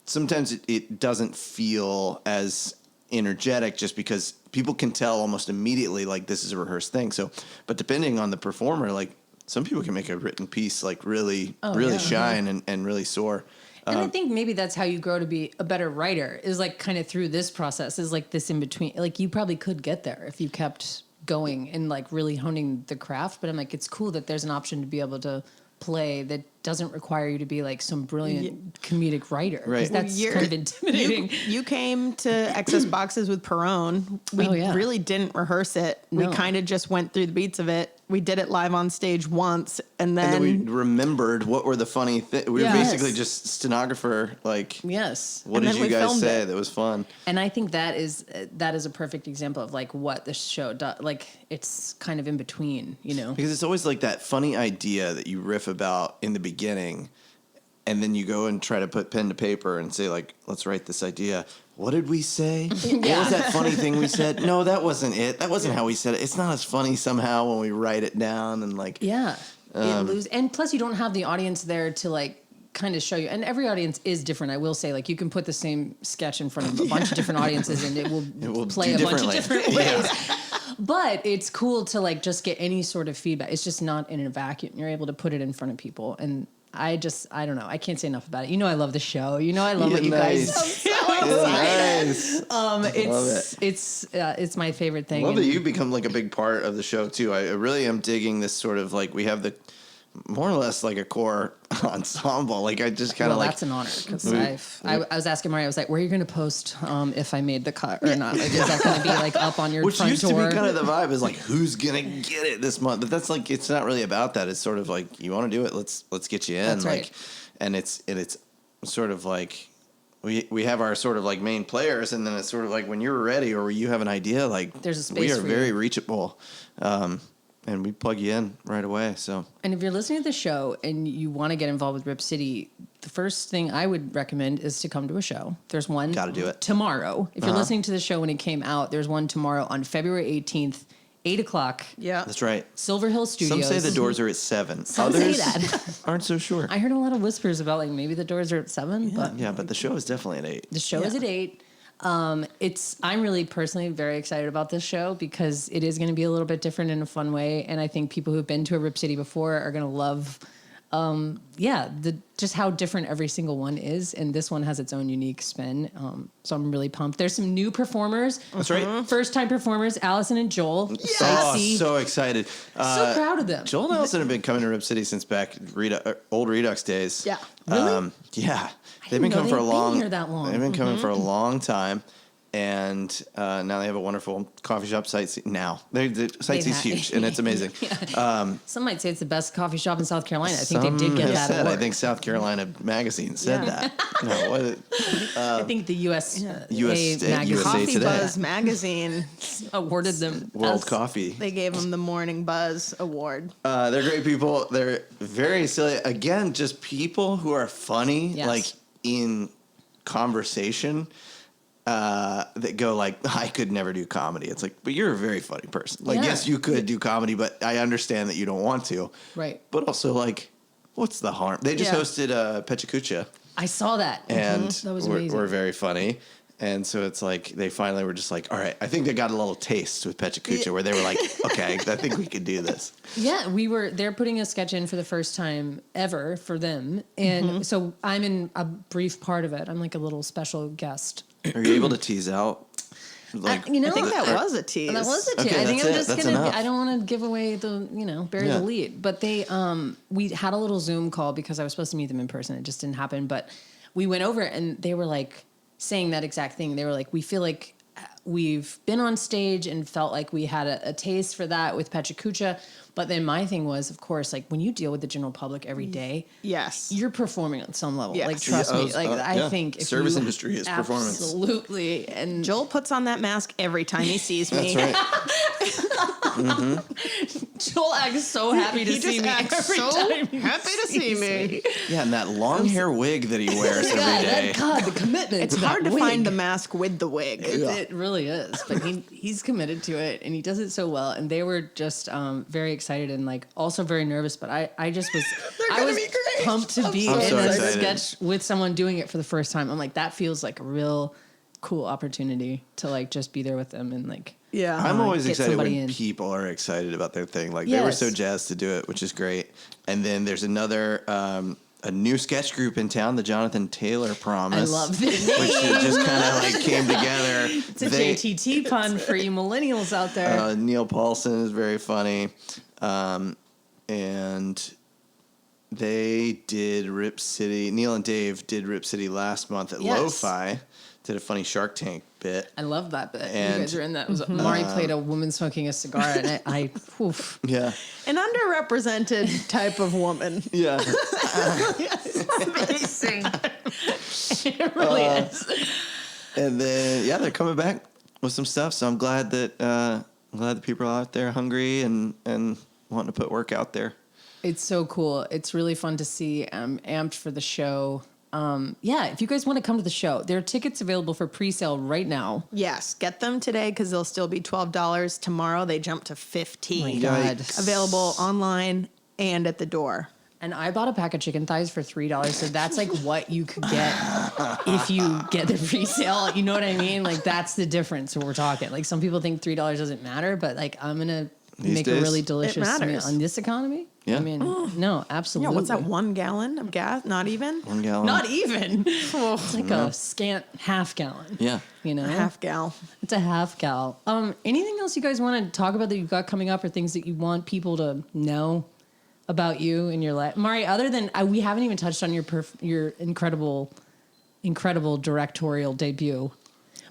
sometimes it doesn't feel as energetic just because people can tell almost immediately like this is a rehearsed thing. So, but depending on the performer, like some people can make a written piece like really shine and really soar. And I think maybe that's how you grow to be a better writer, is like kind of through this process, is like this in between. Like you probably could get there if you kept going and like really honing the craft. But I'm like, it's cool that there's an option to be able to play that doesn't require you to be like some brilliant comedic writer. Right. Because that's kind of intimidating. You came to Excess Boxes with Perone. We really didn't rehearse it. No. We kind of just went through the beats of it. We did it live on stage once, and then we remembered what were the funny things. We were basically just stenographer. Like, Yes. what And did then you we guys filmed say? it. That was fun. And I think that is a perfect example of like what the show does. Like it's kind of in between, you know? Because it's always like that funny idea that you riff about in the beginning, and then you go and try to put pen to paper and say like, let's write this idea. What did we say? What was that funny thing we said? No, that wasn't it. That wasn't how we said it. It's not as funny somehow when we write it down and like. Yeah. And plus you don't have the audience there to like kind of show you. And every audience is different. I will say, like, you can put the same sketch in front of a bunch of different audiences and it will play a bunch of different ways. But it's cool to like just get any sort of feedback. It's just not in a vacuum. You're able to put it in front of people. And I don't know. I can't say enough about it. You know, I love the show. You know, I love what you guys do. It's my favorite thing. I love that you become like a big part of the show too. I really am digging this sort of like, we have the more or less like a core ensemble. Like I just kind of like. That's an honor because I was asking Maari. I was like, "Where are you going to post if I made the cut or not? Like, is that going to be like up on your Which front used door?" to be kind of the vibe is like, who's gonna get it this month? But that's like, it's not really about that. It's sort of like, you want to do it, let's get you in. That's like, right. And it's sort of like we have our sort of like main players, and then it's sort of like when you're ready or you have an idea, like There's a space we are for very you. reachable, and we plug you in right away. So. And if you're listening to the show and you want to get involved with Rip City, the first thing I would recommend is to come to a show. There's one Gotta do it. tomorrow. If you're listening to the show when it came out, there's one tomorrow on February 18th, 8 o'clock. Yeah. That's right. Silver Hill Studios. Some say the doors are at 7. Some Others say that. aren't so sure. I heard a lot of whispers about like maybe the doors are at 7, but Yeah, but the show is definitely at 8. the show is at 8. I'm really personally very excited about this show because it is going to be a little bit different in a fun way. And I think people who've been to a Rip City before are going to love, just how different every single one is. And this one has its own unique spin. So I'm really pumped. There's some new performers. That's right. First time performers, Allison and Joel. Oh, so excited. So proud of them. Joel and Allison have been coming to Rip City since back old Redux days. Yeah. Really? Yeah. They've been coming for a long. Here that long. They've been coming for a long time, and now they have a wonderful coffee shop site. Now the site is huge, and it's amazing. Some might say it's the best coffee shop in South Carolina. I think they Some did get have that said, award. I think South Carolina Magazine said that. No, what? I think the USA USA Coffee Today. Buzz magazine. awarded them World best. Coffee. They gave them the Morning Buzz award. They're great people. They're very silly. Again, just people who are funny, Yes. like in conversation, that go like, I could never do comedy. It's like, but you're a very funny person. Like, Yeah. yes, you could do comedy, but I understand that you don't want to. Right. But also, like, what's the harm? They just Yeah. hosted Pechacucha, I saw that. and That was we're amazing. very funny. And so it's like they finally were just like, all right, I think they got a little taste with Pechacucha where they were like, okay, I think we could do this. Yeah, they're putting a sketch in for the first time ever for them. And so I'm in a brief part of it. I'm like a little special guest. Are you able to tease out? Like, I think that was a tease. That was a tease. Okay, I think that's I'm it. just That's gonna. enough. I don't want to give away bury Yeah. the lead. But they, we had a little Zoom call because I was supposed to meet them in person. It just didn't happen. But we went over it and they were like saying that exact thing. They were like, we feel like we've been on stage and felt like we had a taste for that with Pechacucha. But then my thing was, of course, like when you deal with the general public every day, Yes. you're performing on some level. Yes. Like, trust me. Like, I yeah. think if Service you industry is performance. absolutely. And Joel puts on that mask every time he sees me. That's right. Joel acts so happy to He see just me acts every so time he happy to see sees me. Yeah, and that long hair wig that he wears every day. God, the commitment. It's to hard that to find wig. the mask with the wig. It really is, but he's committed to it, and he does it so well. And they were just very excited and like also very nervous. But I just was I was be great. pumped to be I'm in so a excited. sketch with someone doing it for the first time. I'm like, that feels like a real cool opportunity to like just be there with them and like. Yeah. I'm always get excited when somebody in. people are excited about their thing. Like they were Yes. so jazzed to do it, which is great. And then there's another a new sketch group in town, the Jonathan Taylor Promise. I love the name. Which just kind of like came together. It's a JTT pun for you millennials out there. Neil Paulson is very funny, and they did Rip City. Neil and Dave did Rip City last month at Yes. Lo-Fi. Did a funny Shark Tank bit. I love that bit. And- You guys are in that. It was Mari played a woman smoking a cigar, and I oof. Yeah, An underrepresented type of woman. yeah. Amazing. It really is. And then they're coming back with some stuff. So I'm glad that people are out there hungry and wanting to put work out there. It's so cool. It's really fun to see. I'm amped for the show. If you guys want to come to the show, there are tickets available for pre-sale right now. Yes, get them today because they'll still be $12. Tomorrow they jump to $15. Oh my God. Available online and at the door. And I bought a pack of chicken thighs for $3, so that's like what you could get if you get the pre-sale. You know what I mean? Like that's the difference we're talking. Like some people think $3 doesn't matter, but like I'm gonna These make days, a really delicious meal matters. on this economy. Yeah. I mean, no, Yeah, absolutely. what's that? 1 gallon of gas? Not even? 1 gallon. Not even. It's like a scant half gallon. Yeah. You know, A half gal. It's a half gal. Anything else you guys want to talk about that you've got coming up, or things that you want people to know about you in your life, Mari? Other than we haven't even touched on your incredible directorial debut.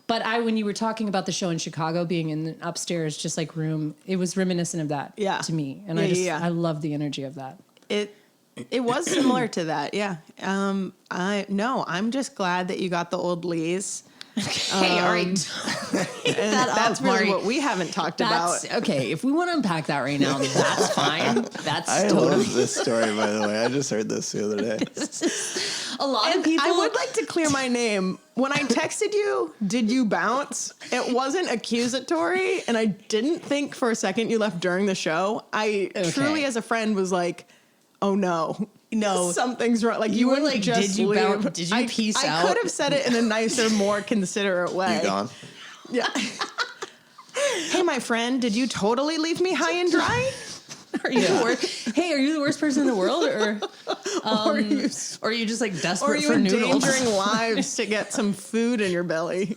But when you were talking about the show in Chicago being in the upstairs, just like room, it was reminiscent of that to me. And I love the energy of that. It was similar to that, yeah. I'm just glad that you got the old Lees. Hey, all right. And that's really Mari. what we haven't talked about. Okay, if we want to unpack that right now, that's fine. That's I totally love this story, by the way. I just heard this the other day. a lot of And people. I would like to clear my name. When I texted you, did you bounce? It wasn't accusatory, and I didn't think for a second you left during the show. I truly, as a friend, was like, oh no. No. Something's wrong. Like You were wouldn't like, just did you leave. bounce? Did you peace I out? could have said it in a nicer, more considerate way. You gone? Yeah. Hey, my friend, did you totally leave me high and dry? Are you the worst? Hey, are you the worst person in the world, or Or are you, or are you just like or are desperate you for noodles? endangering lives to get some food in your belly?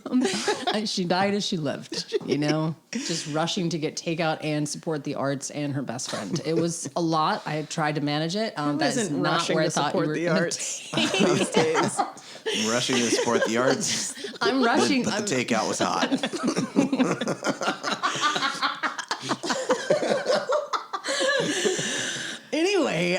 She died as she lived, you know, just rushing to get takeout and support the arts and her best friend. It was a lot. I tried to manage it. That is Isn't not rushing where I to thought you support were the gonna arts take- these days. Rushing to support the arts, I'm rushing. but the takeout was hot. Anyway,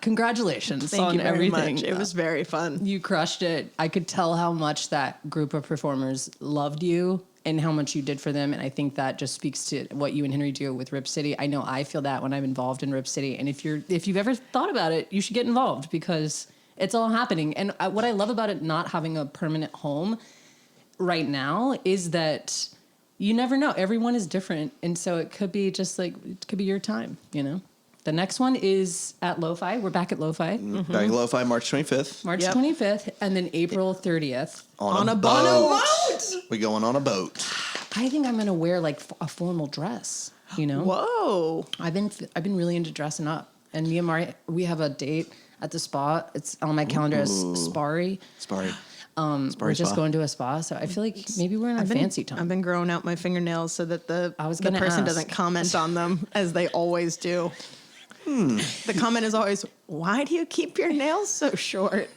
congratulations Thank on you very everything. much. It was very fun. You crushed it. I could tell how much that group of performers loved you and how much you did for them. And I think that just speaks to what you and Henry do with Rip City. I know I feel that when I'm involved in Rip City. And if you've ever thought about it, you should get involved because it's all happening. And what I love about it not having a permanent home right now is that you never know. Everyone is different. And so it could be just like, it could be your time, you know? The next one is at Lo-Fi. We're back at Lo-Fi. Back at Lo-Fi, March 25th. March Yep. 25th, and then April 30th. On a boat. We going on a boat. I think I'm going to wear like a formal dress, you know? Whoa. I've been really into dressing up. And me and Mari, we have a date at the spa. It's on my calendar as Sparry. Sparry. We're just going to a spa, so I feel like maybe we're in our fancy time. I've been growing out my fingernails so that the was the gonna person ask. doesn't comment on them as they always do. The comment is always, "Why do you keep your nails so short?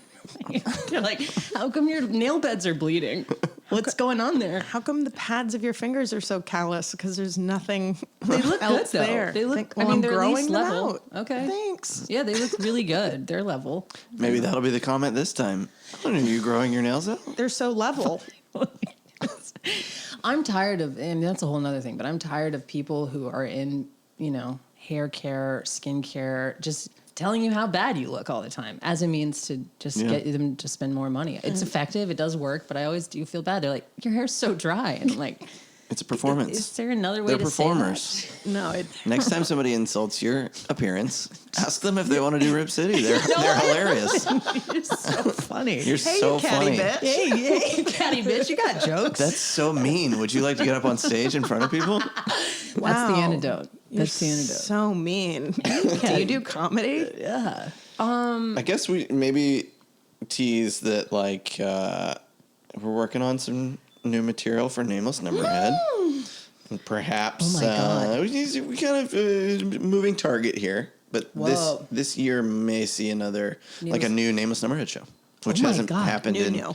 You're like, how come your nail beds are bleeding? What's going on there? How come the pads of your fingers are so callous? Because there's nothing They look else good though. there. They look. Well, I mean, I'm they're at growing least them level. out. Okay. Thanks. Yeah, they look really good. They're level. Maybe that'll be the comment this time. Are you growing your nails out? They're so level. I'm tired of, and that's a whole nother thing, but I'm tired of people who are in, hair care, skin care, just telling you how bad you look all the time as a means to just get them to spend more money. It's effective. It does work, but I always do feel bad. They're like, your hair's so dry. And I'm like, It's a performance. is there another way They're to performers. say that? No, Next time somebody insults your appearance, ask them if they want to do Rip City. They're hilarious. You're so funny. You're hey, so you catty funny. bitch. Hey, catty bitch, you got jokes. That's so mean. Would you like to get up on stage in front of people? That's the Wow. antidote. That's the antidote. So mean. Do you do comedy? Yeah. I guess we maybe tease that we're working on some new material for Nameless Numberhead. And perhaps Oh my God. we kind of moving target here, but Whoa. this year may see another a new Nameless Numberhead show, which Oh my hasn't God. happened in New.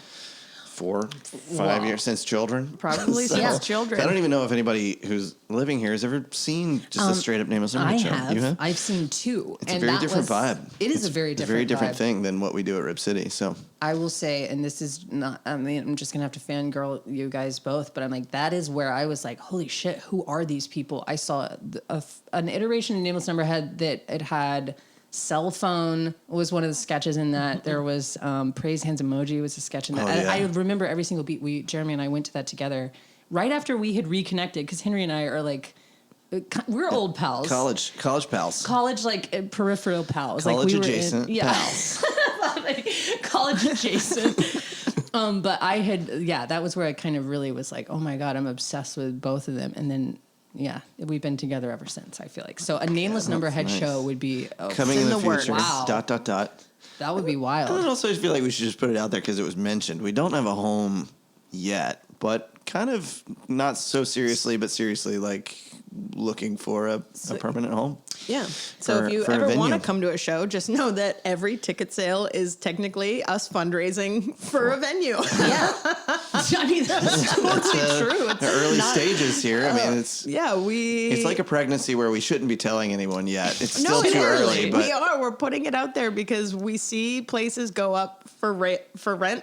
4-5 years since Children. Probably since Children. I don't even know if anybody who's living here has ever seen just a straight up Nameless Numberhead I show. have. You have? I've seen two. It's a very different vibe. It is a very different vibe. thing than what we do at Rip City. So I will say, and this is not, I'm just going to have to fangirl you guys both, but I'm like, that is where I was like, holy shit, who are these people? I saw an iteration of Nameless Numberhead that it had cell phone was one of the sketches in that. There was praise hands emoji was a sketch in that. Oh, yeah. I remember every single beat. Jeremy and I went to that together right after we had reconnected, because Henry and I are like, we're old pals. college pals. College, peripheral pals. College we were adjacent pals. College adjacent. But I had, that was where I kind of really was like, oh my God, I'm obsessed with both of them. And then, we've been together ever since, I feel like. So a Nameless Numberhead nice. show would be Coming in the works. future. Wow. ... That would be I wild. also feel like we should just put it out there because it was mentioned. We don't have a home yet, but kind of not so seriously, but seriously looking for a permanent home. Yeah. So if you for a ever want to venue. come to a show, just know that every ticket sale is technically us fundraising for a venue. Yeah. I mean, that's totally true. The early stages here. I mean, it's It's like a pregnancy where we shouldn't be telling anyone yet. It's no, still too literally, early, but we are. We're putting it out there because we see places go up for rent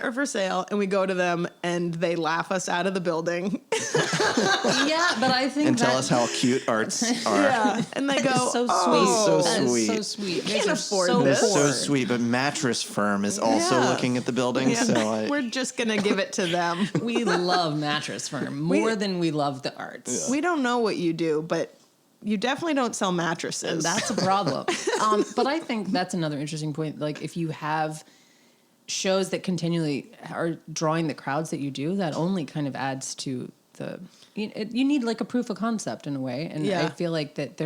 or for sale, and we go to them and they laugh us out of the building. Yeah, but I think and tell us how cute arts are. Yeah, and they go, so sweet. "Oh, So That is sweet. so sweet. Can't Those are afford so this. So poor. sweet, but Mattress Firm is also Yeah. looking at the building. Yeah, So we're just gonna give it to them. We love Mattress Firm more than we love the arts. We don't know what you do, but you definitely don't sell mattresses. That's a problem. But I think that's another interesting point. Like, if you have shows that continually are drawing the crowds that you do, that only kind of adds to the. You need like a proof of concept in a way, and Yeah. I feel like that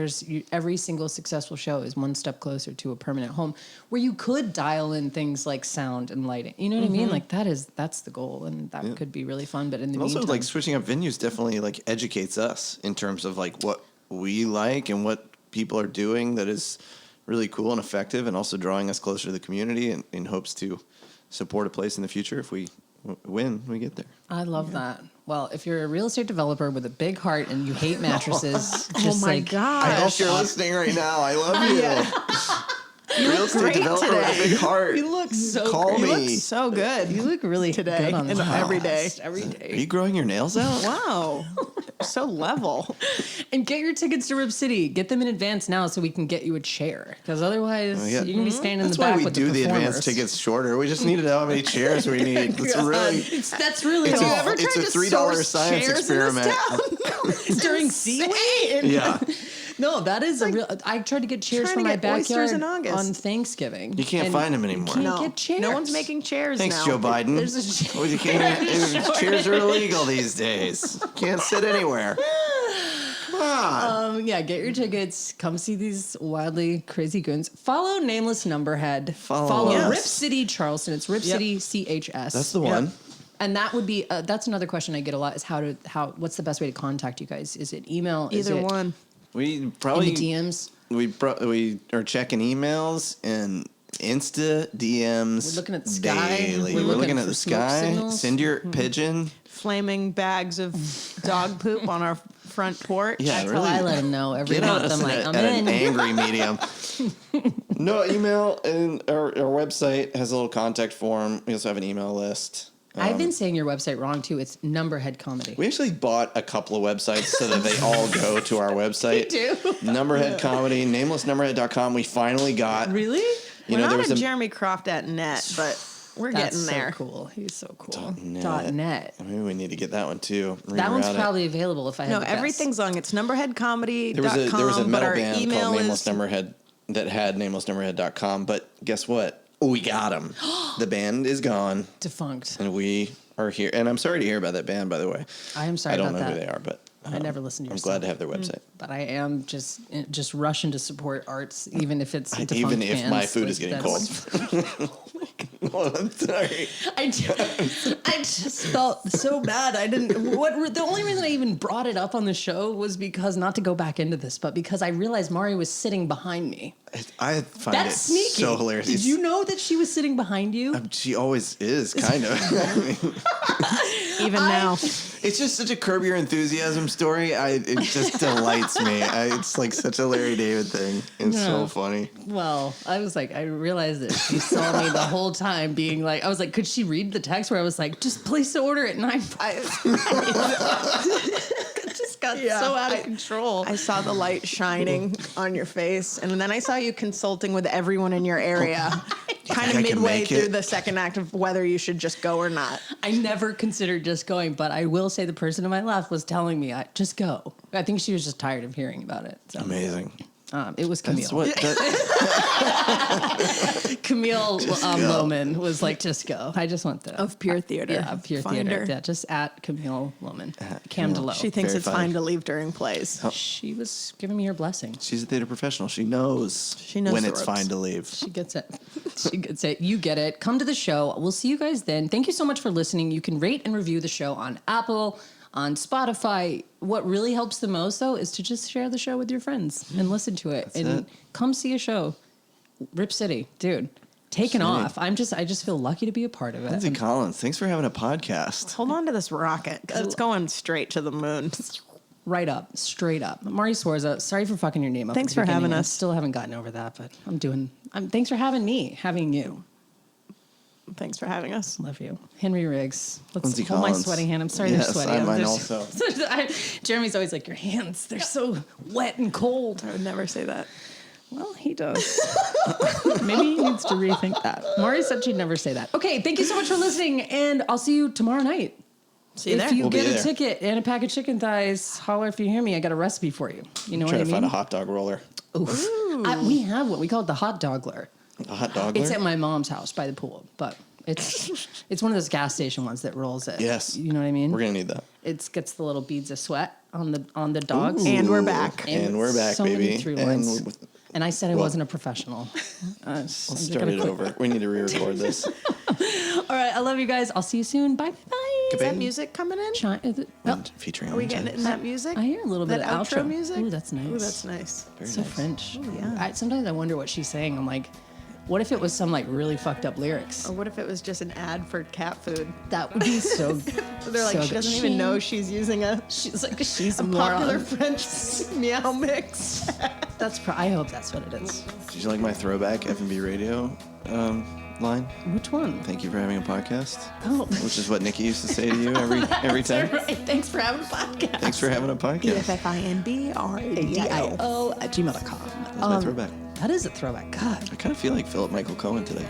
every single successful show is one step closer to a permanent home where you could dial in things like sound and lighting. You know what I mean? Like that's the goal, and that could be really fun. But in the And also, meantime, switching up venues definitely educates us in terms of what we like and what people are doing that is really cool and effective, and also drawing us closer to the community and in hopes to support a place in the future if we win, we get there. I love that. Well, if you're a real estate developer with a big heart and you hate mattresses, just my God. I hope you're listening right now. I love you. Real estate great developer with a today. big heart. You look so Call great. You me. look so good. You look really Today good on and the every day. podcast. Every day. Are you growing your nails out? Wow, so level. And get your tickets to Rip City. Get them in advance now so we can get you a chair. Because otherwise, yeah. you're going to be standing in That's the why back we with do the performers. advance tickets shorter. We just need to know how many chairs we need. It's really That's really It's all. a- it's a $3 source science chairs in this experiment. town? During Seaweed? yeah. No, that is a real. I tried to get chairs trying for to my get oysters backyard in August. on Thanksgiving. You can't and find them anymore. Can't No, get chairs. no one's making chairs Thanks, now. Joe Biden. There's a chair. Well, you can't, chairs are illegal these days. Can't sit anywhere. Come on. Yeah, get your tickets. Come see these wildly crazy goons. Follow Nameless Numberhead. Follow us. Rip City Charleston. It's Rip Yep. City CHS. That's the one. And that would be that's another question I get a lot is what's the best way to contact you guys? Is it email? Is Either it one. We in probably the DMs? we are checking emails and Insta DMs. We're looking at the sky. daily. We're We're looking looking at for the smoke sky. signals. Send your pigeon. Flaming bags of dog poop on our front porch. Yeah, That's really. how I let them know every Get on month. us I'm like, at I'm an in. angry medium. No, email and our website has a little contact form. We also have an email list. I've been saying your website wrong too. It's Numberhead Comedy. We actually bought a couple of websites so that they all go to our website. We do? Numberhead Comedy, namelessnumberhead.com. We finally got. Really? We're not at JeremyCroft.net, but we're That's getting there. so cool. He's so cool. .net. Maybe we need to get that one too. That one's Reroute it. probably available if I had No, to guess. everything's long. It's numberheadcomedy.com. There was a but metal our band email called is Nameless Numberhead that had namelessnumberhead.com, but guess what? We got them. The band is gone, Defunct. and we are here. And I'm sorry to hear about that band, by the way. I am sorry I don't about know that. who they are, but I never listened to your I'm glad stuff. to have their website. But I am just rushing to support arts, even if it's defunct Even if my bands, food like is getting that's- cold. Well, I'm sorry. I just felt so bad. I didn't. The only reason I even brought it up on the show was because, not to go back into this, but because I realized Maari was sitting behind me. I find That's it sneaky. so hilarious. Did you know that she was sitting behind you? She always is, kind of. I mean, even now. it's just such a Curb Your Enthusiasm story. It just delights me. It's like such a Larry David thing. It's so funny. Well, I was like, I realized that she saw me the whole time being like, I was like, could she read the text where I was like, just place the order at 9:05? Just got so out of control. I saw the light shining on your face, and then I saw you consulting with everyone in your area, kind of I can midway make through it? the second act of whether you should just go or not. I never considered just going, but I will say the person to my left was telling me, just go. I think she was just tired of hearing about it. So. Amazing. It was Camille. That's what. Camille go. Loman was like, just go. I just want the Of Pure Theater. Yeah, of Pure Find Theater. her. Yeah, just at Camille Loman. Cam DeLoe. She thinks it's Verified. fine to leave during plays. She was giving me her blessing. She's a theater professional. She knows. She knows when the it's ropes. fine to leave. She gets it. She gets it. You get it. Come to the show. We'll see you guys then. Thank you so much for listening. You can rate and review the show on Apple, on Spotify. What really helps the most, though, is to just share the show with your friends and listen to it. That's it. Come see a show. Rip City, dude. Taking off. I just feel lucky to be a part of it. Lindsay Collins, thanks for having a podcast. Hold on to this rocket, because it's going straight to the moon. Right up, straight up. Maari Suorsa, sorry for fucking your name up. Thanks at the for having beginning. us. I still haven't gotten over that, but thanks for having me, having you. Thanks for having us. Love you. Henry Riggs. Let's Lindsay hold my Collins. sweaty hand. I'm sorry Yes, they're sweaty. mine There's- also. Jeremy's always like, your hands, they're so wet and cold. I would never say that. Well, he does. Maybe he needs to rethink that. Maari said she'd never say that. Okay, thank you so much for listening, and I'll see you tomorrow night. See you If there. you We'll be get a there. ticket and a pack of chicken thighs, holler if you hear me. I got a recipe for you. You know what Trying I to mean? find a hot dog roller. Oof. We have one. We call it the hot dogler. A hot dog. It's at my mom's house by the pool, but it's one of those gas station ones that rolls it. Yes. You know what I mean? We're gonna need that. It gets the little beads of sweat on the dogs. And we're back. And we're back, so baby. Many through And lines. And I said I wasn't a professional. We'll start it over. We need to re-record this. All right, I love you guys. I'll see you soon. Bye bye. Is that music coming in? And featuring. Are we getting it in that music? I hear a little bit That of outro outro music? Ooh, that's nice. Ooh, that's nice. so French. yeah. Sometimes I wonder what she's saying. I'm like, what if it was some like really fucked up lyrics? Or what if it was just an ad for cat food? That would be so. They're like, so she good. doesn't even know she's using a She's like, she's a popular moron. French meow mix. I hope that's what it is. Did you like my throwback F&B radio line? Which one? Thank you for having a podcast. Oh, Which is what Nikki used to say to you every time. right. Thanks for having a podcast. Thanks for having a podcast. EFFINBRADIO. DIO@gmail.com. That's my throwback. That is a throwback. God, I kind of feel like Philip Michael Cohen today.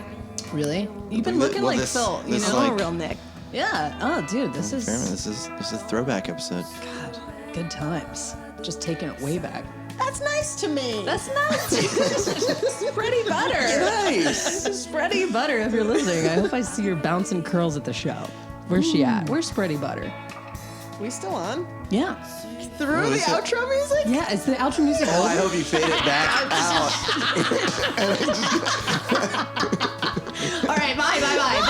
really? You've been Well, looking like this- Phil. You this know, like- Real Nick. yeah. Oh, dude, this is Fairman, this is a throwback episode. God, good times. Just taking it way back. That's nice to me. That's nice. Spready butter. Nice. Spready butter. If you're listening, I hope I see your bouncing curls at the show. Where's she at? Where's Spready butter? We still on? Yeah. Through the is it? outro music? Yeah. It's the outro music. Oh, I hope you fade it back out. All right. Bye. Bye. Bye.